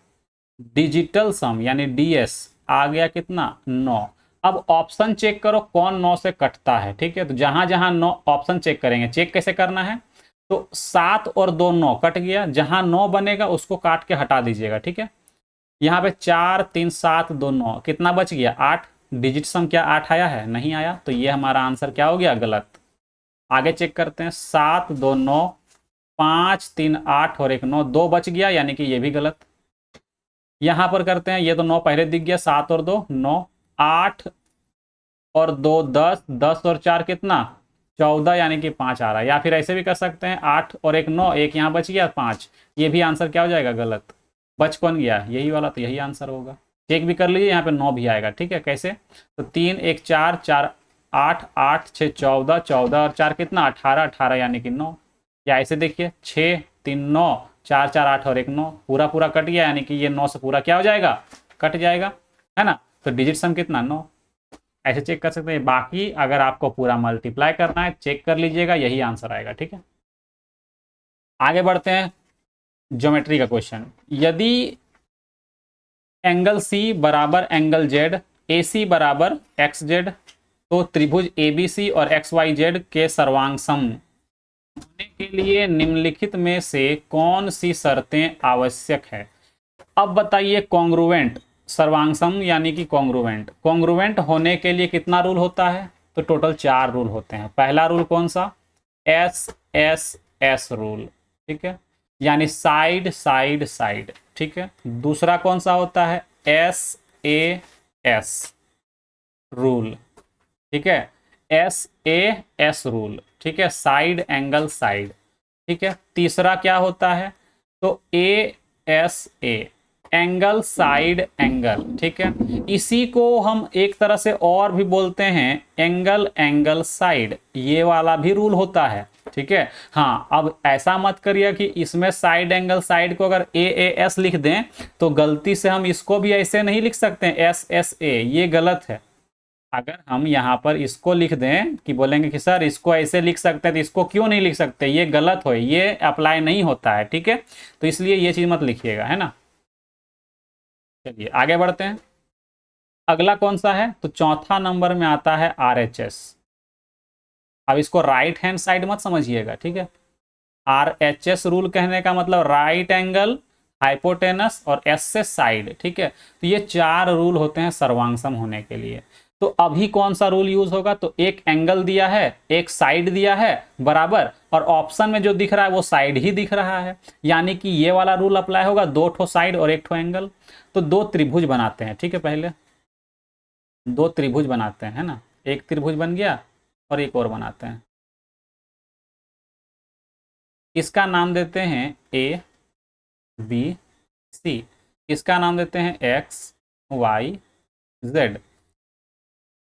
डिजिटल सम यानी डीएस आ गया कितना 9। अब ऑप्शन चेक करो कौन 9 से कटता है। ठीक है, तो जहां जहां 9 ऑप्शन चेक करेंगे, चेक कैसे करना है, तो 7 और 2 9 कट गया, जहां 9 बनेगा उसको काट के हटा दीजिएगा। ठीक है, यहाँ पे 4 3 7 2 9 कितना बच गया 8। डिजिट सम क्या 8 आया है, नहीं आया, तो ये हमारा आंसर क्या हो गया गलत। आगे चेक करते हैं, 7 2 9, 5 3 8 और 1 9, 2 बच गया यानी कि ये भी गलत। यहां पर करते हैं, ये तो 9 पहले दिख गया, 7 और 2 9, 8 और 2 10, 10 और 4 कितना 14 यानी कि 5 आ रहा है। या फिर ऐसे भी कर सकते हैं 8 और 1 9, एक यहाँ बच गया 5, ये भी आंसर क्या हो जाएगा गलत। बच कौन गया यही वाला, तो यही आंसर होगा। चेक भी कर लीजिए, यहाँ पे 9 भी आएगा। ठीक है, कैसे, तो 3 1 4 4 8 8 6 14, 14 और 4 कितना 18, 18 यानी कि 9। या ऐसे देखिए 6 3 9, 4 4 8 और 1 9, पूरा पूरा कट गया यानी कि ये 9 से पूरा क्या हो जाएगा कट जाएगा, है ना। तो डिजिट सम कितना 9। ऐसे चेक कर सकते हैं। बाकी अगर आपको पूरा मल्टीप्लाई करना है चेक कर लीजिएगा, यही आंसर आएगा। ठीक है, आगे बढ़ते हैं। ज्योमेट्री का क्वेश्चन, यदि एंगल सी बराबर एंगल जेड, ए सी बराबर एक्स जेड, तो त्रिभुज एबीसी और एक्स वाई जेड के सर्वांग सम होने के लिए निम्नलिखित में से कौन सी शर्तें आवश्यक है। अब बताइए, कॉन्ग्रुएंट सर्वांग सम यानी कि कॉन्ग्रुएंट, कॉन्ग्रुएंट होने के लिए कितना रूल होता है, तो टोटल 4 रूल होते हैं। पहला रूल कौन सा, एस एस एस रूल। ठीक है, यानी साइड साइड साइड। ठीक है, दूसरा कौन सा होता है, एस ए एस रूल। ठीक है, एस ए एस रूल। ठीक है, साइड एंगल साइड। ठीक है, तीसरा क्या होता है, तो A S A angle side angle. ठीक है, इसी को हम एक तरह से और भी बोलते हैं एंगल एंगल साइड, ये वाला भी रूल होता है। ठीक है, हाँ, अब ऐसा मत करिए कि इसमें साइड एंगल साइड को अगर ए एस लिख दें तो गलती से हम इसको भी ऐसे नहीं लिख सकते एस एस ए, ये गलत है। अगर हम यहाँ पर इसको लिख दें कि बोलेंगे कि सर इसको ऐसे लिख सकते हैं तो इसको क्यों नहीं लिख सकते, ये गलत हो, ये अप्लाई नहीं होता है। ठीक है, तो इसलिए ये चीज मत लिखिएगा, है ना। चलिए आगे बढ़ते हैं। अगला कौन सा है, तो चौथा नंबर में आता है RHS। अब इसको राइट हैंड साइड मत समझिएगा। ठीक है, RHS रूल कहने का मतलब राइट एंगल, हाइपोटेनस और एस से साइड। ठीक है, तो ये 4 रूल होते हैं सर्वांग सम होने के लिए। तो अभी कौन सा रूल यूज होगा, तो एक एंगल दिया है, एक साइड दिया है बराबर, और ऑप्शन में जो दिख रहा है वो साइड ही दिख रहा है, यानी कि ये वाला रूल अप्लाई होगा, 2 ठो साइड और 1 ठो एंगल। तो 2 त्रिभुज बनाते हैं। ठीक है, पहले 2 त्रिभुज बनाते हैं, है ना। एक त्रिभुज बन गया और एक और बनाते हैं, इसका नाम देते हैं ए बी सी, इसका नाम देते हैं एक्स वाई जेड।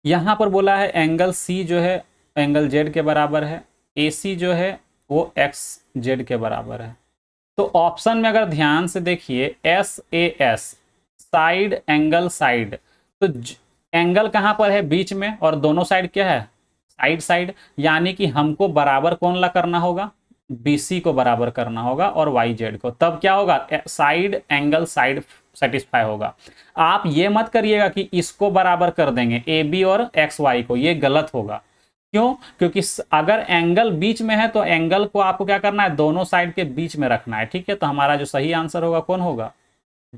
यहां पर बोला है एंगल सी जो है एंगल जेड के बराबर है, ए सी जो है वो एक्स जेड के बराबर है। तो ऑप्शन में अगर ध्यान से देखिए S A S side angle side, तो एंगल कहां पर है बीच में और दोनों साइड क्या है साइड साइड, यानी कि हमको बराबर कौन ला करना होगा, BC को बराबर करना होगा और YZ को, तब क्या होगा, साइड एंगल साइड सेटिस्फाई होगा। आप ये मत करिएगा कि इसको बराबर कर देंगे AB और XY को, ये गलत होगा। क्यों, क्योंकि अगर एंगल बीच में है तो एंगल को आपको क्या करना है, दोनों साइड के बीच में रखना है, ठीक है। तो हमारा जो सही आंसर होगा कौन होगा,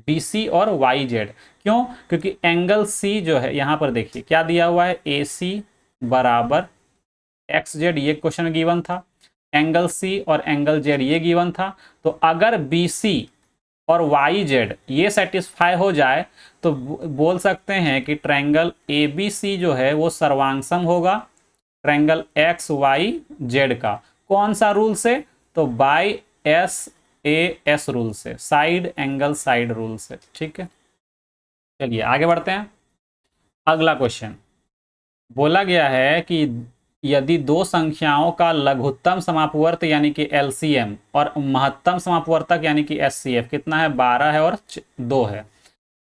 BC और YZ। क्यों, क्योंकि एंगल C जो है, यहां पर देखिए क्या दिया हुआ है, AC बराबर XZ, ये क्वेश्चन में गिवन था, एंगल C और एंगल Z ये गिवन था। तो अगर BC और YZ ये सेटिस्फाई हो जाए तो बोल सकते हैं कि ट्रायंगल ABC जो है वो सर्वांगसम होगा ट्रायंगल XYZ का। कौन सा रूल से, तो बाय SAS रूल से, साइड एंगल साइड रूल से, ठीक है। चलिए आगे बढ़ते हैं। अगला क्वेश्चन बोला गया है कि यदि दो संख्याओं का लघुत्तम समापवर्त यानी कि LCM और महत्तम समापवर्तक यानी कि SCF कितना है, 12 है और 2 है,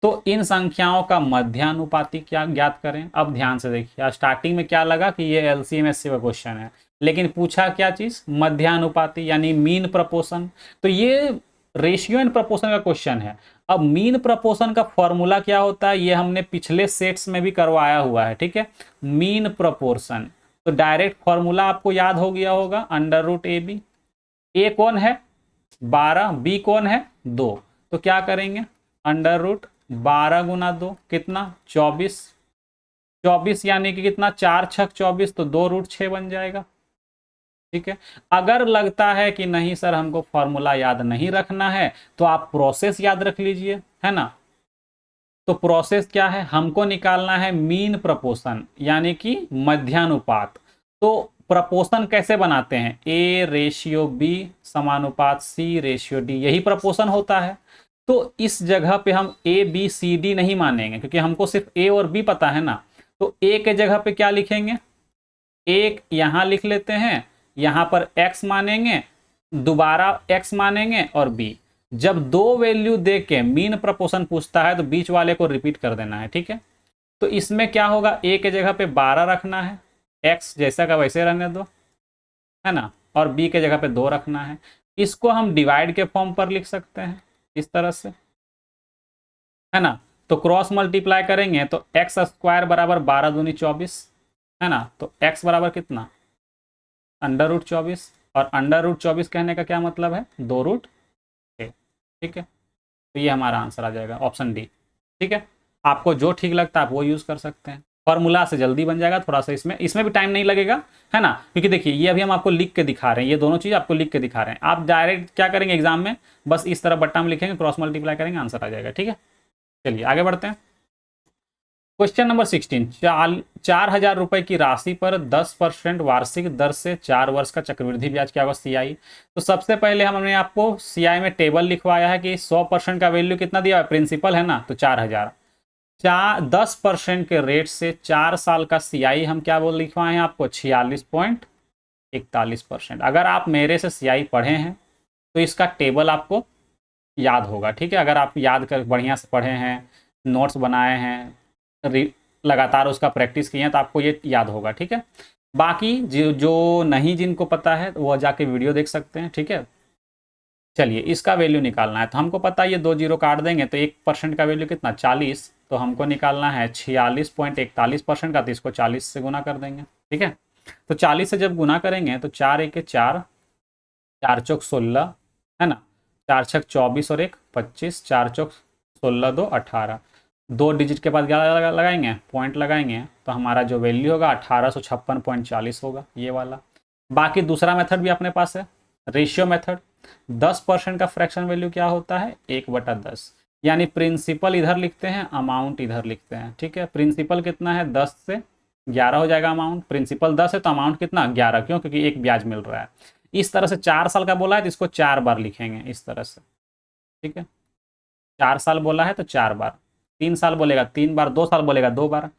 तो इन संख्याओं का मध्यानुपाती क्या ज्ञात करें। अब ध्यान से देखिए, स्टार्टिंग में क्या लगा कि ये LCM SCF का क्वेश्चन है, लेकिन पूछा क्या चीज, मध्यानुपाती यानी मीन प्रपोर्शन। तो ये रेशियो एंड प्रपोर्शन का क्वेश्चन है। अब मीन प्रपोर्शन का फॉर्मूला क्या होता है, ये हमने पिछले सेट्स में भी करवाया हुआ है, ठीक है। मीन प्रपोर्शन, तो डायरेक्ट फॉर्मूला आपको याद हो गया होगा, √AB। ए कौन है 12, B कौन है 2, तो क्या करेंगे, √12 गुना 2 कितना 24, 24 यानी कि कितना 4 छक 24, तो 2√6 बन जाएगा, ठीक है। अगर लगता है कि नहीं सर हमको फॉर्मूला याद नहीं रखना है, तो आप प्रोसेस याद रख लीजिए, है ना। तो प्रोसेस क्या है, हमको निकालना है मीन प्रपोर्शन यानी कि मध्यानुपात। तो प्रपोर्शन कैसे बनाते हैं, A/B समानुपात C/D, यही प्रपोर्शन होता है। तो इस जगह पे हम ABCD नहीं मानेंगे, क्योंकि हमको सिर्फ A और B पता है ना। तो A के जगह पे क्या लिखेंगे, एक यहां लिख लेते हैं, यहां पर x मानेंगे, दोबारा x मानेंगे और b। जब दो वैल्यू दे के मीन प्रपोर्शन पूछता है तो बीच वाले को रिपीट कर देना है, ठीक है। तो इसमें क्या होगा, a के जगह पे 12 रखना है, x जैसा का वैसे रहने दो, है ना, और b के जगह पे 2 रखना है। इसको हम डिवाइड के फॉर्म पर लिख सकते हैं इस तरह से, है ना। तो क्रॉस मल्टीप्लाई करेंगे तो x² बराबर 12 दूनी 24, है ना। तो x बराबर कितना, √24, और √24 कहने का क्या मतलब है, 2√6, ठीक है। तो ये हमारा आंसर आ जाएगा ऑप्शन डी, ठीक है। आपको जो ठीक लगता है आप वो यूज कर सकते हैं, फॉर्मूला से जल्दी बन जाएगा, थोड़ा सा इसमें भी टाइम नहीं लगेगा, है ना। क्योंकि देखिए ये अभी हम आपको लिख के दिखा रहे हैं, ये दोनों चीज आपको लिख के दिखा रहे हैं। आप डायरेक्ट क्या करेंगे एग्जाम में, बस इस तरह बट्टा में लिखेंगे, क्रॉस मल्टीप्लाई करेंगे, आंसर आ जाएगा, ठीक है। चलिए आगे बढ़ते हैं। क्वेश्चन नंबर 16, 4,000 रुपए की राशि पर 10% वार्षिक दर से 4 वर्ष का चक्रवृद्धि ब्याज क्या होगा, CI। तो सबसे पहले हमने आपको CI में टेबल लिखवाया है कि 100% का वैल्यू कितना दिया है, प्रिंसिपल है ना, तो 4,000, 10% के रेट से 4 साल का CI हम क्या बोल लिखवाए हैं आपको, 46.41%। अगर आप मेरे से CI पढ़े हैं तो इसका टेबल आपको याद होगा, ठीक है। अगर आप याद कर बढ़िया से पढ़े हैं, नोट्स बनाए हैं, लगातार उसका प्रैक्टिस किए हैं, तो आपको ये याद होगा, ठीक है। बाकी जो नहीं जिनको पता है वो जाके वीडियो देख सकते हैं, ठीक है। चलिए इसका वैल्यू निकालना है, तो हमको पता है ये 2 जीरो काट देंगे तो 1% का वैल्यू कितना 40, तो हमको निकालना है 46.41% का, तो इसको 40 से गुना कर देंगे, ठीक है। तो 40 से जब गुना करेंगे तो 4 1 4, 4 चौक 16, है ना, 4 छक 24 और 1 25, 4 चौक 16 2 18, 2 डिजिट के बाद क्या लगाएंगे, पॉइंट लगाएंगे, तो हमारा जो वैल्यू होगा 1856.40 होगा, ये वाला। बाकी दूसरा मेथड भी अपने पास है, रेशियो मेथड। 10% का फ्रैक्शन वैल्यू क्या होता है, 1/10, यानी प्रिंसिपल इधर लिखते हैं, अमाउंट इधर लिखते हैं, ठीक है। प्रिंसिपल कितना है, 10 से 11 हो जाएगा अमाउंट, प्रिंसिपल 10 है तो अमाउंट कितना 11, क्यों, क्योंकि एक ब्याज मिल रहा है। इस तरह से 4 साल का बोला है तो इसको 4 बार लिखेंगे इस तरह से, ठीक है। 4 साल बोला है तो 4 बार, 3 साल बोलेगा 3 बार, 2 साल बोलेगा 2 बार।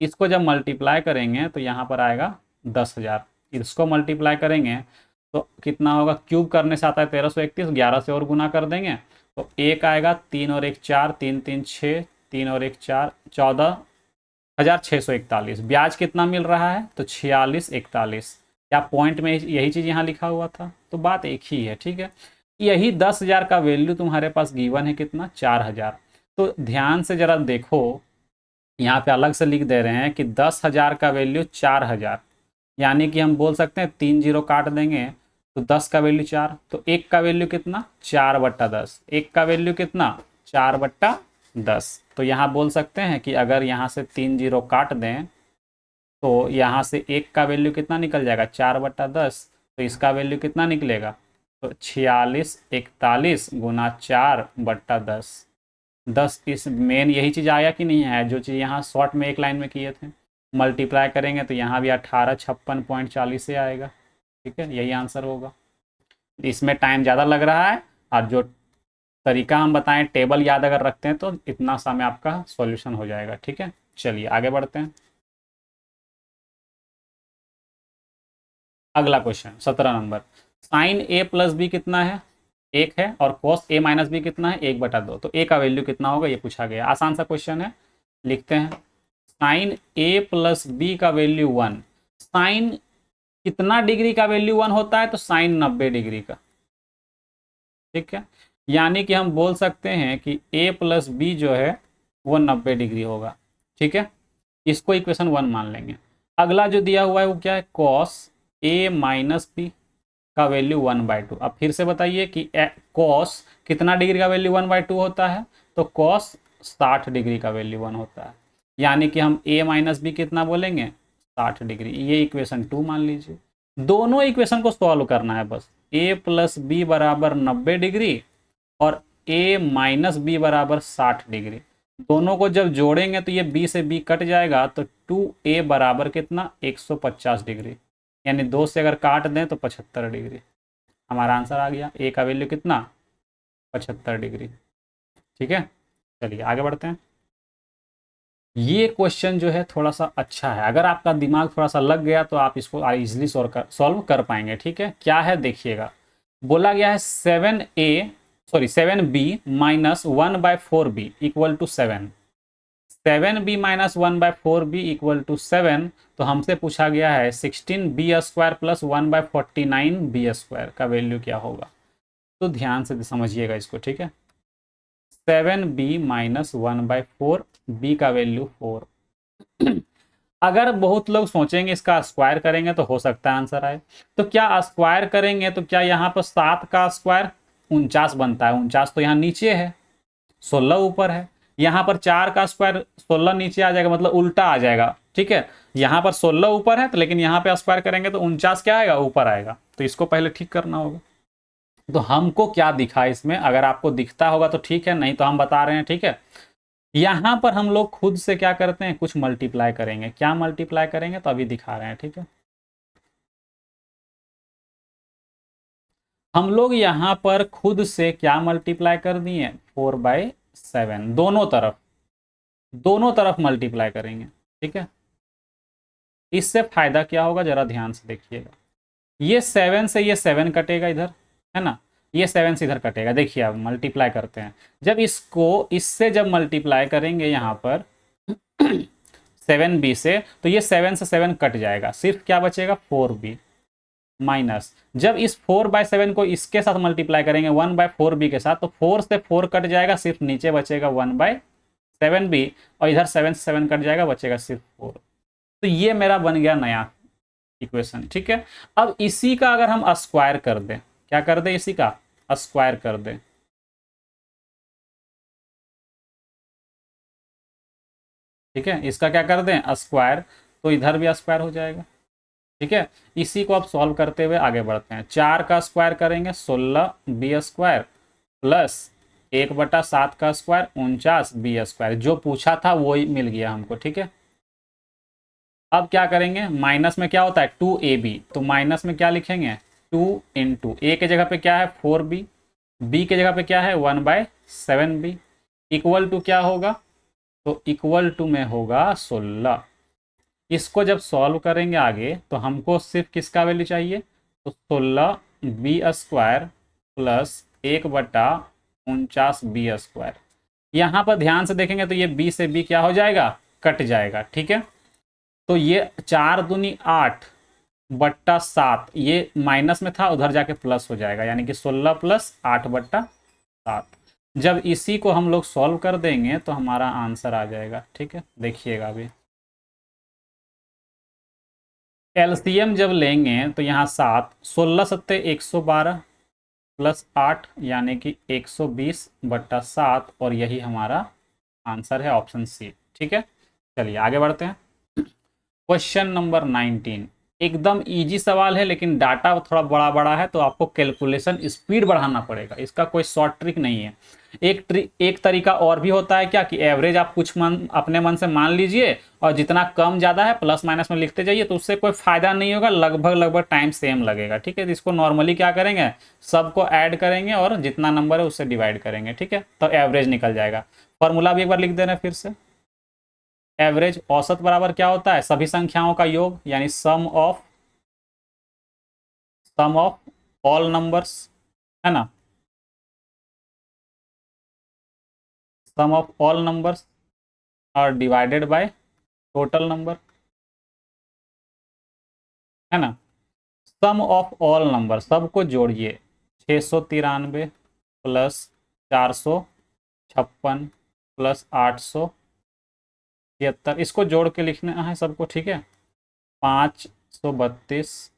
इसको जब मल्टीप्लाई करेंगे तो यहाँ पर आएगा 10,000, इसको मल्टीप्लाई करेंगे तो कितना होगा, क्यूब करने से आता है 1331, 11 से और गुना कर देंगे तो 1 आएगा, 3 और 1 4, 3 3 6, 3 और 1 4, 14 1641। ब्याज कितना मिल रहा है? तो 4641। क्या पॉइंट में यही चीज़ यहाँ लिखा हुआ था? तो बात एक ही है, ठीक है। यही 10,000 का वैल्यू तुम्हारे पास गिवन है कितना? 4,000। तो ध्यान से जरा देखो, यहाँ पे अलग से लिख दे रहे हैं कि 10,000 का वैल्यू 4,000, यानी कि हम बोल सकते हैं 3 जीरो काट देंगे तो 10 का वैल्यू 4, तो 1 का वैल्यू कितना? 4/10। 1 का वैल्यू कितना? 4/10। तो यहाँ बोल सकते हैं कि अगर यहाँ से 3 जीरो काट दें तो यहाँ से 1 का वैल्यू कितना निकल जाएगा? 4/10। तो इसका वैल्यू कितना निकलेगा? तो 4641 गुना 4/10। 10 इस मेन यही चीज़ आया कि नहीं है, जो चीज़ यहाँ शॉर्ट में एक लाइन में किए थे। मल्टीप्लाई करेंगे तो यहाँ भी 1856.40 से आएगा, ठीक है, यही आंसर होगा। इसमें टाइम ज़्यादा लग रहा है, और जो तरीका हम बताएं टेबल याद अगर रखते हैं तो इतना समय आपका सॉल्यूशन हो जाएगा, ठीक है। चलिए आगे बढ़ते हैं। अगला क्वेश्चन 17 नंबर। साइन ए प्लस बी कितना है? 1 है। और कॉस ए माइनस बी कितना है? 1/2। तो ए का वैल्यू कितना होगा? ये पूछा गया, आसान सा क्वेश्चन है, लिखते हैं। साइन ए प्लस बी का वैल्यू 1। साइन कितना डिग्री का वैल्यू 1 होता है? तो साइन 90 डिग्री का, ठीक है। यानी कि हम बोल सकते हैं कि a प्लस बी जो है वो 90 डिग्री होगा, ठीक है। इसको इक्वेशन 1 मान लेंगे। अगला जो दिया हुआ है वो क्या है? कॉस ए माइनस बी का वैल्यू 1/2। अब फिर से बताइए कि कॉस कितना डिग्री का वैल्यू 1/2 होता है? तो कॉस 60 डिग्री का वैल्यू 1 होता है, यानी कि हम a माइनस बी कितना बोलेंगे? 60 डिग्री। ये इक्वेशन 2 मान लीजिए। दोनों इक्वेशन को सॉल्व करना है बस। a प्लस बी बराबर 90 डिग्री और a माइनस बी बराबर 60 डिग्री। दोनों को जब जोड़ेंगे तो ये b से b कट जाएगा, तो 2a बराबर कितना? 150 डिग्री। यानी 2 से अगर काट दें तो 75 डिग्री। हमारा आंसर आ गया। a का वैल्यू कितना? 75 डिग्री, ठीक है। चलिए आगे बढ़ते हैं। ये क्वेश्चन जो है थोड़ा सा अच्छा है, अगर आपका दिमाग थोड़ा सा लग गया तो आप इसको इजीली सॉल्व कर पाएंगे, ठीक है। क्या है देखिएगा, बोला गया है 7b minus 1/4b equal to 7। 7b minus 1/4b equal to 7। तो हमसे पूछा गया है 16b² प्लस 1/49b² का वैल्यू क्या होगा। तो ध्यान से समझिएगा इसको, ठीक है। 7b माइनस 1/4b का वैल्यू 4। अगर बहुत लोग सोचेंगे इसका स्क्वायर करेंगे तो हो सकता है आंसर आए। तो क्या स्क्वायर करेंगे तो क्या यहाँ पर 7 का स्क्वायर 49 बनता है? 49 तो यहाँ नीचे है, 16 ऊपर है। यहाँ पर 4 का स्क्वायर 16 नीचे आ जाएगा, मतलब उल्टा आ जाएगा, ठीक है। यहाँ पर 16 ऊपर है तो, लेकिन यहाँ पे स्क्वायर करेंगे तो 49 क्या आएगा? ऊपर आएगा। तो इसको पहले ठीक करना होगा। तो हमको क्या दिखा इसमें? अगर आपको दिखता होगा तो ठीक है, नहीं तो हम बता रहे हैं, ठीक है। यहां पर हम लोग खुद से क्या करते हैं? कुछ मल्टीप्लाई करेंगे। क्या मल्टीप्लाई करेंगे तो अभी दिखा रहे हैं, ठीक है। हम लोग यहां पर खुद से क्या मल्टीप्लाई कर दिए? 4/7 दोनों तरफ मल्टीप्लाई करेंगे, ठीक है। इससे फायदा क्या होगा जरा ध्यान से देखिएगा। ये 7 से ये 7 कटेगा इधर, है ना। ये 7 से इधर कटेगा। देखिए अब मल्टीप्लाई करते हैं। जब इसको इससे जब मल्टीप्लाई करेंगे यहाँ पर 7b से, तो ये 7 से 7 कट जाएगा, सिर्फ क्या बचेगा? 4b minus. जब इस 4/7 को इसके साथ मल्टीप्लाई करेंगे 1/4b के साथ, तो 4 से 4 कट जाएगा, सिर्फ नीचे बचेगा 1/7b, और इधर 7 से 7 कट जाएगा, बचेगा सिर्फ 4। तो ये मेरा बन गया नया इक्वेशन, ठीक है। अब इसी का अगर हम स्क्वायर कर दें, क्या कर दें? इसी का स्क्वायर कर दें, ठीक है। इसका क्या कर दें? स्क्वायर। तो इधर भी स्क्वायर हो जाएगा, ठीक है। इसी को अब सॉल्व करते हुए आगे बढ़ते हैं। 4 का स्क्वायर करेंगे 16b² प्लस 1/7 का स्क्वायर 49b²। जो पूछा था वो ही मिल गया हमको, ठीक है। अब क्या करेंगे? माइनस में क्या होता है? 2ab। तो माइनस में क्या लिखेंगे? 2 इंटू ए के जगह पे क्या है? 4b, बी के जगह पे क्या है? 1/7b इक्वल टू क्या होगा? तो इक्वल टू में होगा 16। इसको जब सॉल्व करेंगे आगे तो हमको सिर्फ किसका वैल्यू चाहिए? तो 16b² प्लस 1/49b²। यहाँ पर ध्यान से देखेंगे तो ये b से b क्या हो जाएगा? कट जाएगा, ठीक है। तो ये 4 दूनी 8 बट्टा 7 ये माइनस में था, उधर जाके प्लस हो जाएगा, यानी कि 16 प्लस 8 बट्टा 7। जब इसी को हम लोग सॉल्व कर देंगे तो हमारा आंसर आ जाएगा, ठीक है। देखिएगा अभी एलसीएम जब लेंगे तो यहाँ 7 16 सत्ते 112 प्लस 8 यानी कि 120 बट्टा 7, और यही हमारा आंसर है ऑप्शन सी, ठीक है। चलिए आगे बढ़ते हैं। क्वेश्चन नंबर 19 एकदम इजी सवाल है, लेकिन डाटा थोड़ा बड़ा बड़ा है तो आपको कैलकुलेशन स्पीड बढ़ाना पड़ेगा, इसका कोई शॉर्ट ट्रिक नहीं है। एक तरीका और भी होता है क्या कि एवरेज आप कुछ अपने मन से मान लीजिए, और जितना कम ज़्यादा है प्लस माइनस में लिखते जाइए, तो उससे कोई फायदा नहीं होगा, लगभग टाइम सेम लगेगा, ठीक है। इसको नॉर्मली क्या करेंगे, सबको ऐड करेंगे और जितना नंबर है उससे डिवाइड करेंगे, ठीक है, तो एवरेज निकल जाएगा। फॉर्मूला भी एक बार लिख दे रहे हैं फिर से। एवरेज औसत बराबर क्या होता है, सभी संख्याओं का योग, यानी सम ऑफ ऑल नंबर्स, है ना, सम ऑफ ऑल नंबर्स और डिवाइडेड बाय टोटल नंबर, है ना। सम ऑफ ऑल नंबर सबको जोड़िए, 693 प्लस 456 प्लस 876, इसको जोड़ के लिखना है सबको, ठीक है। 532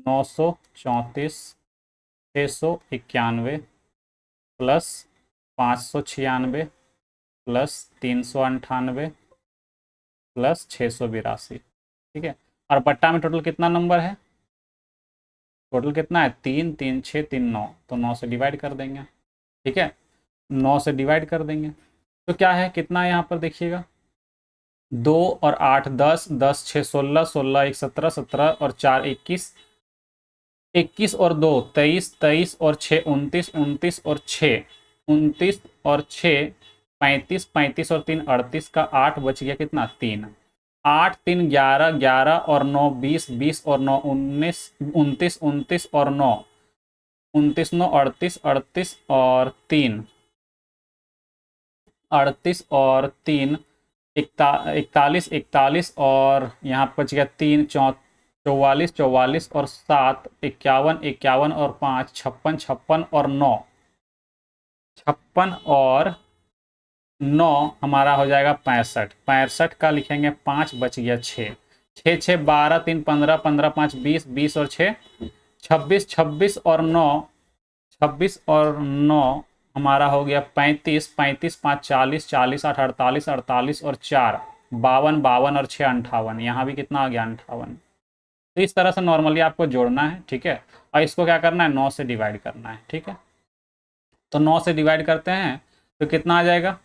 934 691 प्लस 596 प्लस 398 प्लस 682, ठीक है। और बट्टा में टोटल कितना नंबर है, टोटल कितना है 3 3 6 3 9, तो 9 से डिवाइड कर देंगे, ठीक है। 9 से डिवाइड कर देंगे तो क्या है, कितना है यहाँ पर देखिएगा, 2 और 8 10, 10 6 16, 16 1 17, 17 और 4 21, 21 और 2 23, 23 और 6 29, 29 और 6 29 और 6 35, 35 और 3 38 का 8 बच गया कितना 3, 8 3 11, 11 और 9 20, 20 और 9 19, 29 29 और 9 29 9 38, 38 और 3 38 और 3 41, 41 और यहाँ बच गया 3 44, 44 और 7 51, 51 और 5 56, 56 और 9 56 और 9 हमारा हो जाएगा 65, 65 का लिखेंगे 5 बच गया 6 6 6 12 3 15, 15 5 20, 20 और 6 26, 26 और 9 26 और 9 हमारा हो गया 35, 35 5 40, 40 8 48, 48 और 4 52, 52 और 6 58, यहाँ भी कितना आ गया 58। तो इस तरह से नॉर्मली आपको जोड़ना है, ठीक है, और इसको क्या करना है 9 से डिवाइड करना है, ठीक है। तो 9 से डिवाइड करते हैं तो कितना आ जाएगा,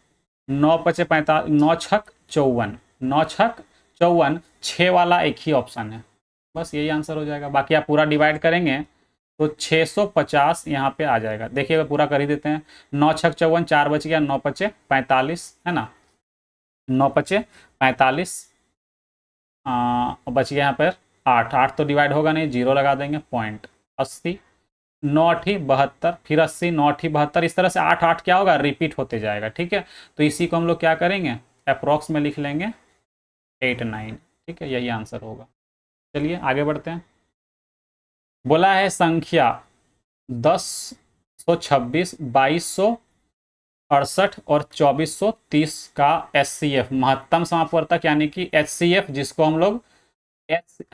9 पचे 45, 9 छक 54, 9 छक 54, 6 वाला एक ही ऑप्शन है, बस यही आंसर हो जाएगा। बाकी आप पूरा डिवाइड करेंगे तो 650 यहाँ पे आ जाएगा। देखिए पूरा कर ही देते हैं, 9 छक 54, 4 बच गया, 9 पचे 45, है ना, 9 पचे 45, बच गया यहाँ पर 8, 8 तो डिवाइड होगा नहीं, 0 लगा देंगे, 0.80, 9 8 72, फिर 80, 9 8 72, इस तरह से 8 8 क्या होगा रिपीट होते जाएगा, ठीक है। तो इसी को हम लोग क्या करेंगे अप्रॉक्स में लिख लेंगे 8 9, ठीक है, यही आंसर होगा। चलिए आगे बढ़ते हैं। बोला है संख्या 1026, 2268 और 2430 का HCF महत्तम समापवर्तक, यानी कि HCF जिसको हम लोग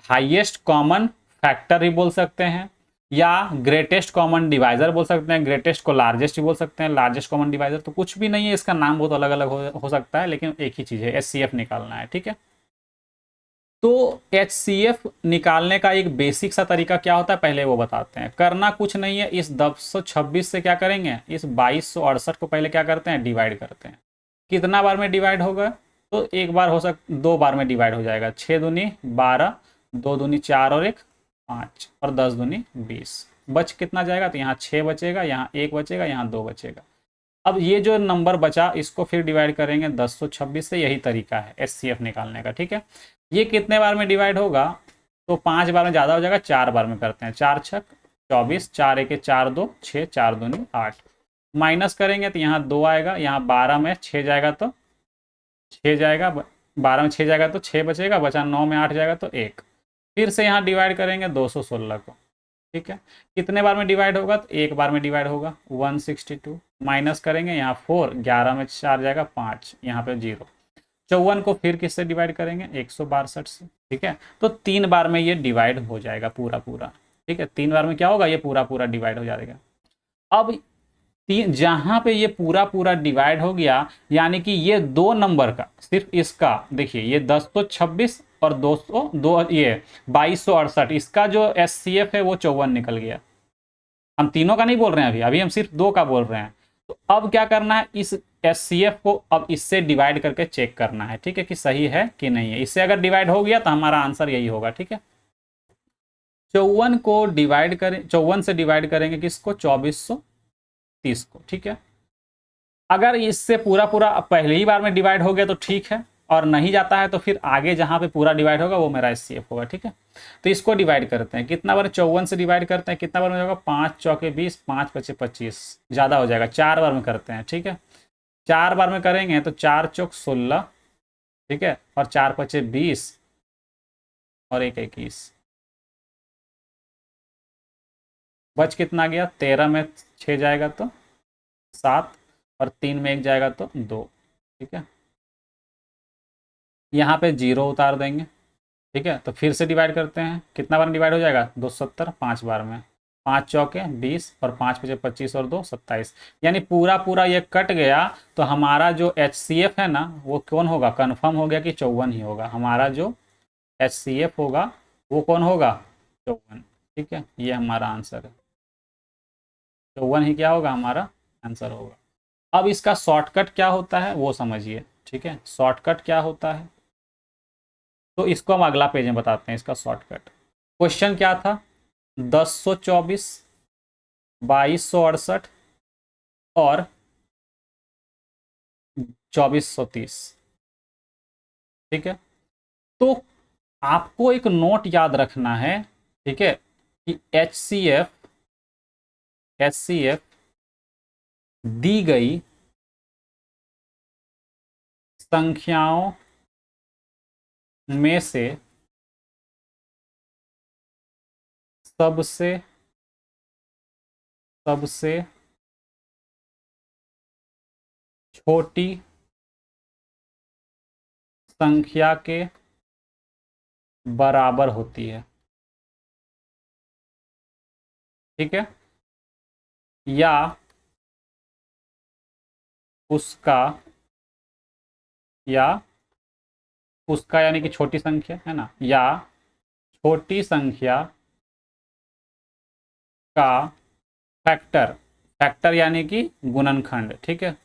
हाईएस्ट कॉमन फैक्टर भी बोल सकते हैं, या ग्रेटेस्ट कॉमन डिवाइजर बोल सकते हैं, ग्रेटेस्ट को लार्जेस्ट भी बोल सकते हैं, लार्जेस्ट कॉमन डिवाइजर, तो कुछ भी नहीं है, इसका नाम बहुत अलग अलग हो सकता है, लेकिन एक ही चीज़ है, HCF निकालना है, ठीक है। तो HCF निकालने का एक बेसिक सा तरीका क्या होता है पहले वो बताते हैं। करना कुछ नहीं है, इस 1026 से क्या करेंगे, इस 2268 को पहले क्या करते हैं डिवाइड करते हैं। कितना बार में डिवाइड होगा, तो एक बार हो 2 बार में डिवाइड हो जाएगा, 6 दूनी 12, 2 दूनी 4 और 1 5 और 10 दूनी 20, बच कितना जाएगा, तो यहाँ 6 बचेगा, यहाँ 1 बचेगा, यहाँ 2 बचेगा। अब ये जो नंबर बचा इसको फिर डिवाइड करेंगे 1026 से, यही तरीका है HCF निकालने का, ठीक है। ये कितने बार में डिवाइड होगा, तो 5 बार में ज़्यादा हो जाएगा, 4 बार में करते हैं, 4 छक 24, 4 1 4 2 6, 4 दूनी 8, माइनस करेंगे तो यहाँ 2 आएगा, यहाँ 12 में 6 जाएगा तो 6 जाएगा, 12 में 6 जाएगा तो 6 बचेगा, बचा 9 में 8 जाएगा तो 1। फिर से यहाँ डिवाइड करेंगे 216 को, ठीक है। कितने बार में डिवाइड होगा, तो एक बार में डिवाइड होगा 162। माइनस करेंगे यहाँ 4, 11 में 4 जाएगा 5, यहाँ पे 0। 54 को फिर किससे डिवाइड करेंगे, 162 से, ठीक है। तो 3 बार में ये डिवाइड हो जाएगा पूरा पूरा, ठीक है। 3 बार में क्या होगा, ये पूरा पूरा डिवाइड हो जाएगा। अब जहां पे ये पूरा पूरा डिवाइड हो गया, यानी कि ये 2 नंबर का, सिर्फ इसका देखिए, ये 1026 और 202, ये 2268, इसका जो एचसीएफ है वो 54 निकल गया। हम तीनों का नहीं बोल रहे हैं, अभी हम सिर्फ 2 का बोल रहे हैं। तो अब क्या करना है, इस एचसीएफ को अब इससे डिवाइड करके चेक करना है, ठीक है, कि सही है कि नहीं है। इससे अगर डिवाइड हो गया तो हमारा आंसर यही होगा, ठीक है। 54 को डिवाइड करें, 54 से डिवाइड करेंगे किसको, 2430 को, ठीक है। अगर इससे पूरा पूरा पहले ही बार में डिवाइड हो गया तो ठीक है, और नहीं जाता है तो फिर आगे जहां पे पूरा डिवाइड होगा वो मेरा एचसीएफ होगा, ठीक है। तो इसको डिवाइड करते हैं, कितना बार, 54 से डिवाइड करते हैं, कितना बार में होगा, 5 चौके 20, 5 पचे 25, ज़्यादा हो जाएगा, 4 बार में करते हैं, ठीक है। 4 बार में करेंगे तो 4 चौक 16, ठीक है, और 4 पचे 20 और 1 21, बच कितना गया, 13 में 6 जाएगा तो 7, और 3 में 1 जाएगा तो 2, ठीक है। यहाँ पे 0 उतार देंगे, ठीक है। तो फिर से डिवाइड करते हैं, कितना बार डिवाइड हो जाएगा, 270, 5 बार में, 5 चौके 20 और 5 पचे 25 और 2 27, यानी पूरा पूरा ये कट गया। तो हमारा जो एचसीएफ है ना, वो कौन होगा, कंफर्म हो गया कि 54 ही होगा। हमारा जो एचसीएफ होगा वो कौन होगा, 54, ठीक है। ये हमारा आंसर है, 54 ही क्या होगा, हमारा आंसर होगा। अब इसका शॉर्टकट क्या होता है वो समझिए, ठीक है। शॉर्टकट क्या होता है, तो इसको हम अगला पेज में बताते हैं, इसका शॉर्टकट। क्वेश्चन क्या था, 1024, 2268 और 2430, ठीक है। तो आपको एक नोट याद रखना है, ठीक है, कि एचसीएफ दी गई संख्याओं में से सबसे छोटी संख्या के बराबर होती है, ठीक है, या उसका यानी कि छोटी संख्या है ना, या छोटी संख्या का फैक्टर यानी कि गुणनखंड, ठीक है,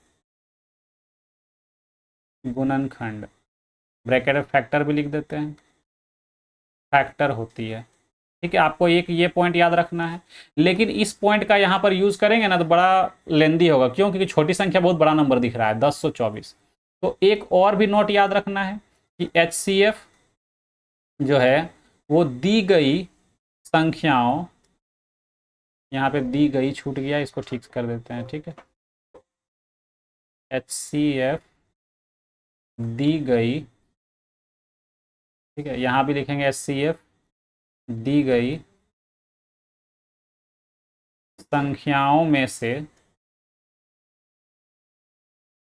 गुणनखंड, ब्रैकेट में फैक्टर भी लिख देते हैं, फैक्टर होती है, ठीक है। आपको एक ये पॉइंट याद रखना है, लेकिन इस पॉइंट का यहाँ पर यूज करेंगे ना तो बड़ा लेंदी होगा, क्यों, क्योंकि छोटी संख्या बहुत बड़ा नंबर दिख रहा है 1024। तो एक और भी नोट याद रखना है कि एचसीएफ जो है वो दी गई संख्याओं, यहाँ पे दी गई छूट गया, इसको ठीक कर देते हैं, ठीक है। एचसीएफ दी गई, ठीक है, यहाँ भी लिखेंगे एचसीएफ दी गई संख्याओं में से,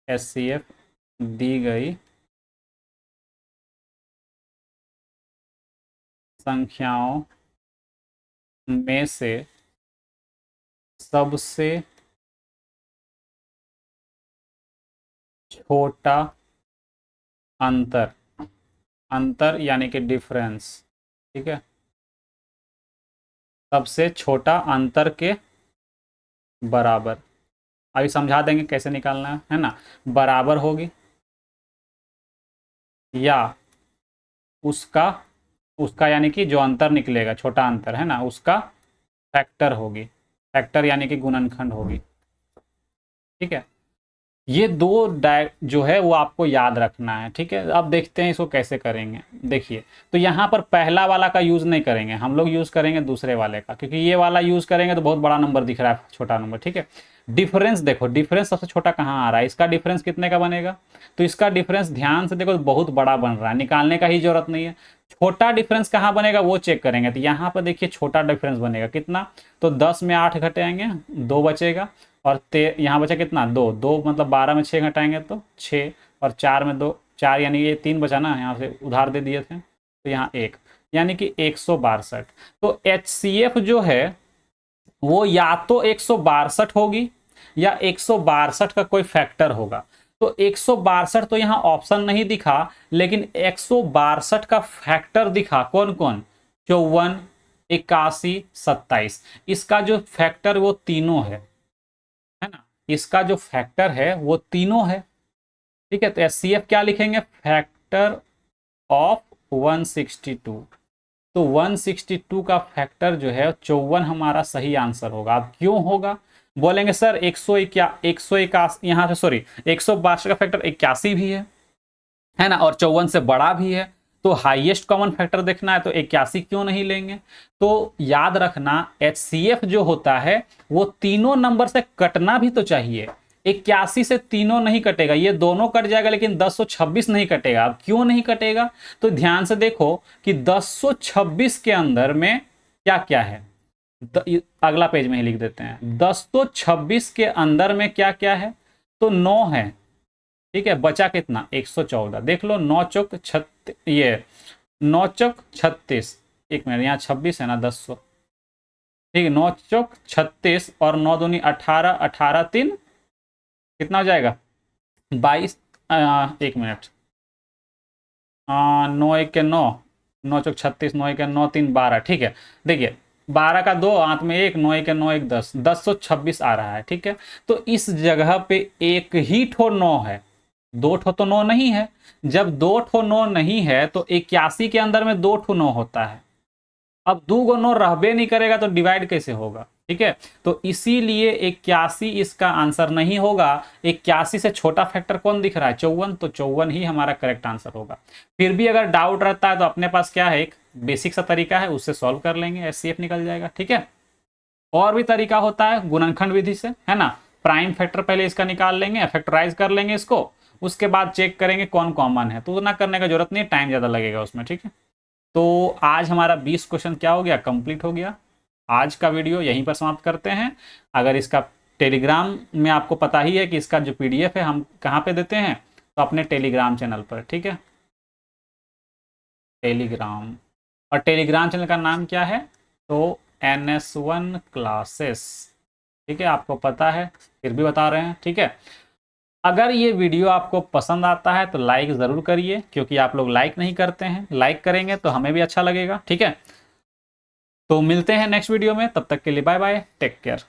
एचसीएफ दी गई संख्याओं में से सबसे छोटा अंतर यानी कि डिफरेंस, ठीक है, सबसे छोटा अंतर के बराबर। अभी समझा देंगे कैसे निकालना है ना। बराबर होगी या उसका यानी कि जो अंतर निकलेगा, छोटा अंतर है ना, उसका फैक्टर होगी, फैक्टर यानी कि गुणनखंड होगी, ठीक है। ये दो जो है वो आपको याद रखना है, ठीक है। अब देखते हैं इसको कैसे करेंगे। देखिए, तो यहाँ पर पहला वाला का यूज़ नहीं करेंगे हम लोग, यूज़ करेंगे दूसरे वाले का, क्योंकि ये वाला यूज़ करेंगे तो बहुत बड़ा नंबर दिख रहा है, छोटा नंबर, ठीक है। डिफरेंस देखो, डिफरेंस सबसे छोटा कहाँ आ रहा है, इसका डिफरेंस कितने का बनेगा, तो इसका डिफरेंस ध्यान से देखो बहुत बड़ा बन रहा है, निकालने का ही जरूरत नहीं है। छोटा डिफरेंस कहाँ बनेगा वो चेक करेंगे, तो यहाँ पर देखिए छोटा डिफरेंस बनेगा कितना, तो 10 में 8 घटाएंगे 2 बचेगा, और यहाँ बचा कितना 2, 2 मतलब 12 में 6 घटाएंगे तो 6, और 4 में 2, 4 यानी ये 3 बचा ना, यहाँ से उधार दे दिए थे तो यहाँ 1, यानी कि 162। तो HCF जो है वो या तो 162 होगी या 162 का कोई फैक्टर होगा। तो 162 तो यहाँ ऑप्शन नहीं दिखा, लेकिन 162 का फैक्टर दिखा, कौन कौन, 54, 81, 27। इसका जो फैक्टर वो तीनों है ना, इसका जो फैक्टर है वो तीनों है। ठीक है, तो HCF क्या लिखेंगे, फैक्टर ऑफ 162। तो 162 का फैक्टर जो है 54 हमारा सही आंसर होगा। अब क्यों होगा, बोलेंगे सर 181 यहाँ से, सॉरी 162 का फैक्टर 81 भी है ना, और 54 से बड़ा भी है, तो हाईएस्ट कॉमन फैक्टर देखना है तो 81 क्यों नहीं लेंगे। तो याद रखना HCF जो होता है वो तीनों नंबर से कटना भी तो चाहिए, 81 से तीनों नहीं कटेगा, ये दोनों कट जाएगा लेकिन 1026 नहीं कटेगा। अब क्यों नहीं कटेगा, तो ध्यान से देखो कि 1026 के अंदर में क्या क्या है, अगला पेज में ही लिख देते हैं, 1026 के अंदर में क्या क्या है, तो 9 है। ठीक है, बचा कितना 114, देख लो 9 चौक 36, ये 9 चौक 36, एक मिनट यहाँ 26 है ना 10, ठीक है 9 चौक 36 और 9 दूनी 18, 18 3 कितना हो जाएगा 22, एक मिनट, 9 1 के 9, 9 चौक 36, 9 1 के 9 3 12, ठीक है। देखिए 12 का 2 हाथ में 1, 9 1 के 9 1 10, 1026 आ रहा है। ठीक है, तो इस जगह पे एक ही ठो 9 है, 2 ठो तो 9 नहीं है। जब 2 ठो 9 नहीं है तो 81 के अंदर में 2 ठो 9 होता है। अब 2 गो 9 रहबे नहीं करेगा तो डिवाइड कैसे होगा, ठीक है, तो इसीलिए 81 इसका आंसर नहीं होगा। 81 से छोटा फैक्टर कौन दिख रहा है, 54, तो 54 ही हमारा करेक्ट आंसर होगा। फिर भी अगर डाउट रहता है तो अपने पास क्या है, एक बेसिक सा तरीका है, उससे सॉल्व कर लेंगे, HCF निकल जाएगा। ठीक है, और भी तरीका होता है गुणनखंड विधि से, है ना, प्राइम फैक्टर पहले इसका निकाल लेंगे, फैक्टराइज कर लेंगे इसको, उसके बाद चेक करेंगे कौन कॉमन है, तो उतना करने का जरूरत नहीं है, टाइम ज़्यादा लगेगा उसमें। ठीक है, तो आज हमारा 20 क्वेश्चन क्या हो गया, कंप्लीट हो गया। आज का वीडियो यहीं पर समाप्त करते हैं। अगर इसका टेलीग्राम में आपको पता ही है कि इसका जो PDF है हम कहाँ पे देते हैं, तो अपने टेलीग्राम चैनल पर। ठीक है, टेलीग्राम, और टेलीग्राम चैनल का नाम क्या है, तो NS1 क्लासेस। ठीक है, आपको पता है फिर भी बता रहे हैं। ठीक है, अगर ये वीडियो आपको पसंद आता है तो लाइक ज़रूर करिए, क्योंकि आप लोग लाइक नहीं करते हैं, लाइक करेंगे तो हमें भी अच्छा लगेगा। ठीक है, तो मिलते हैं नेक्स्ट वीडियो में, तब तक के लिए बाय बाय, टेक केयर।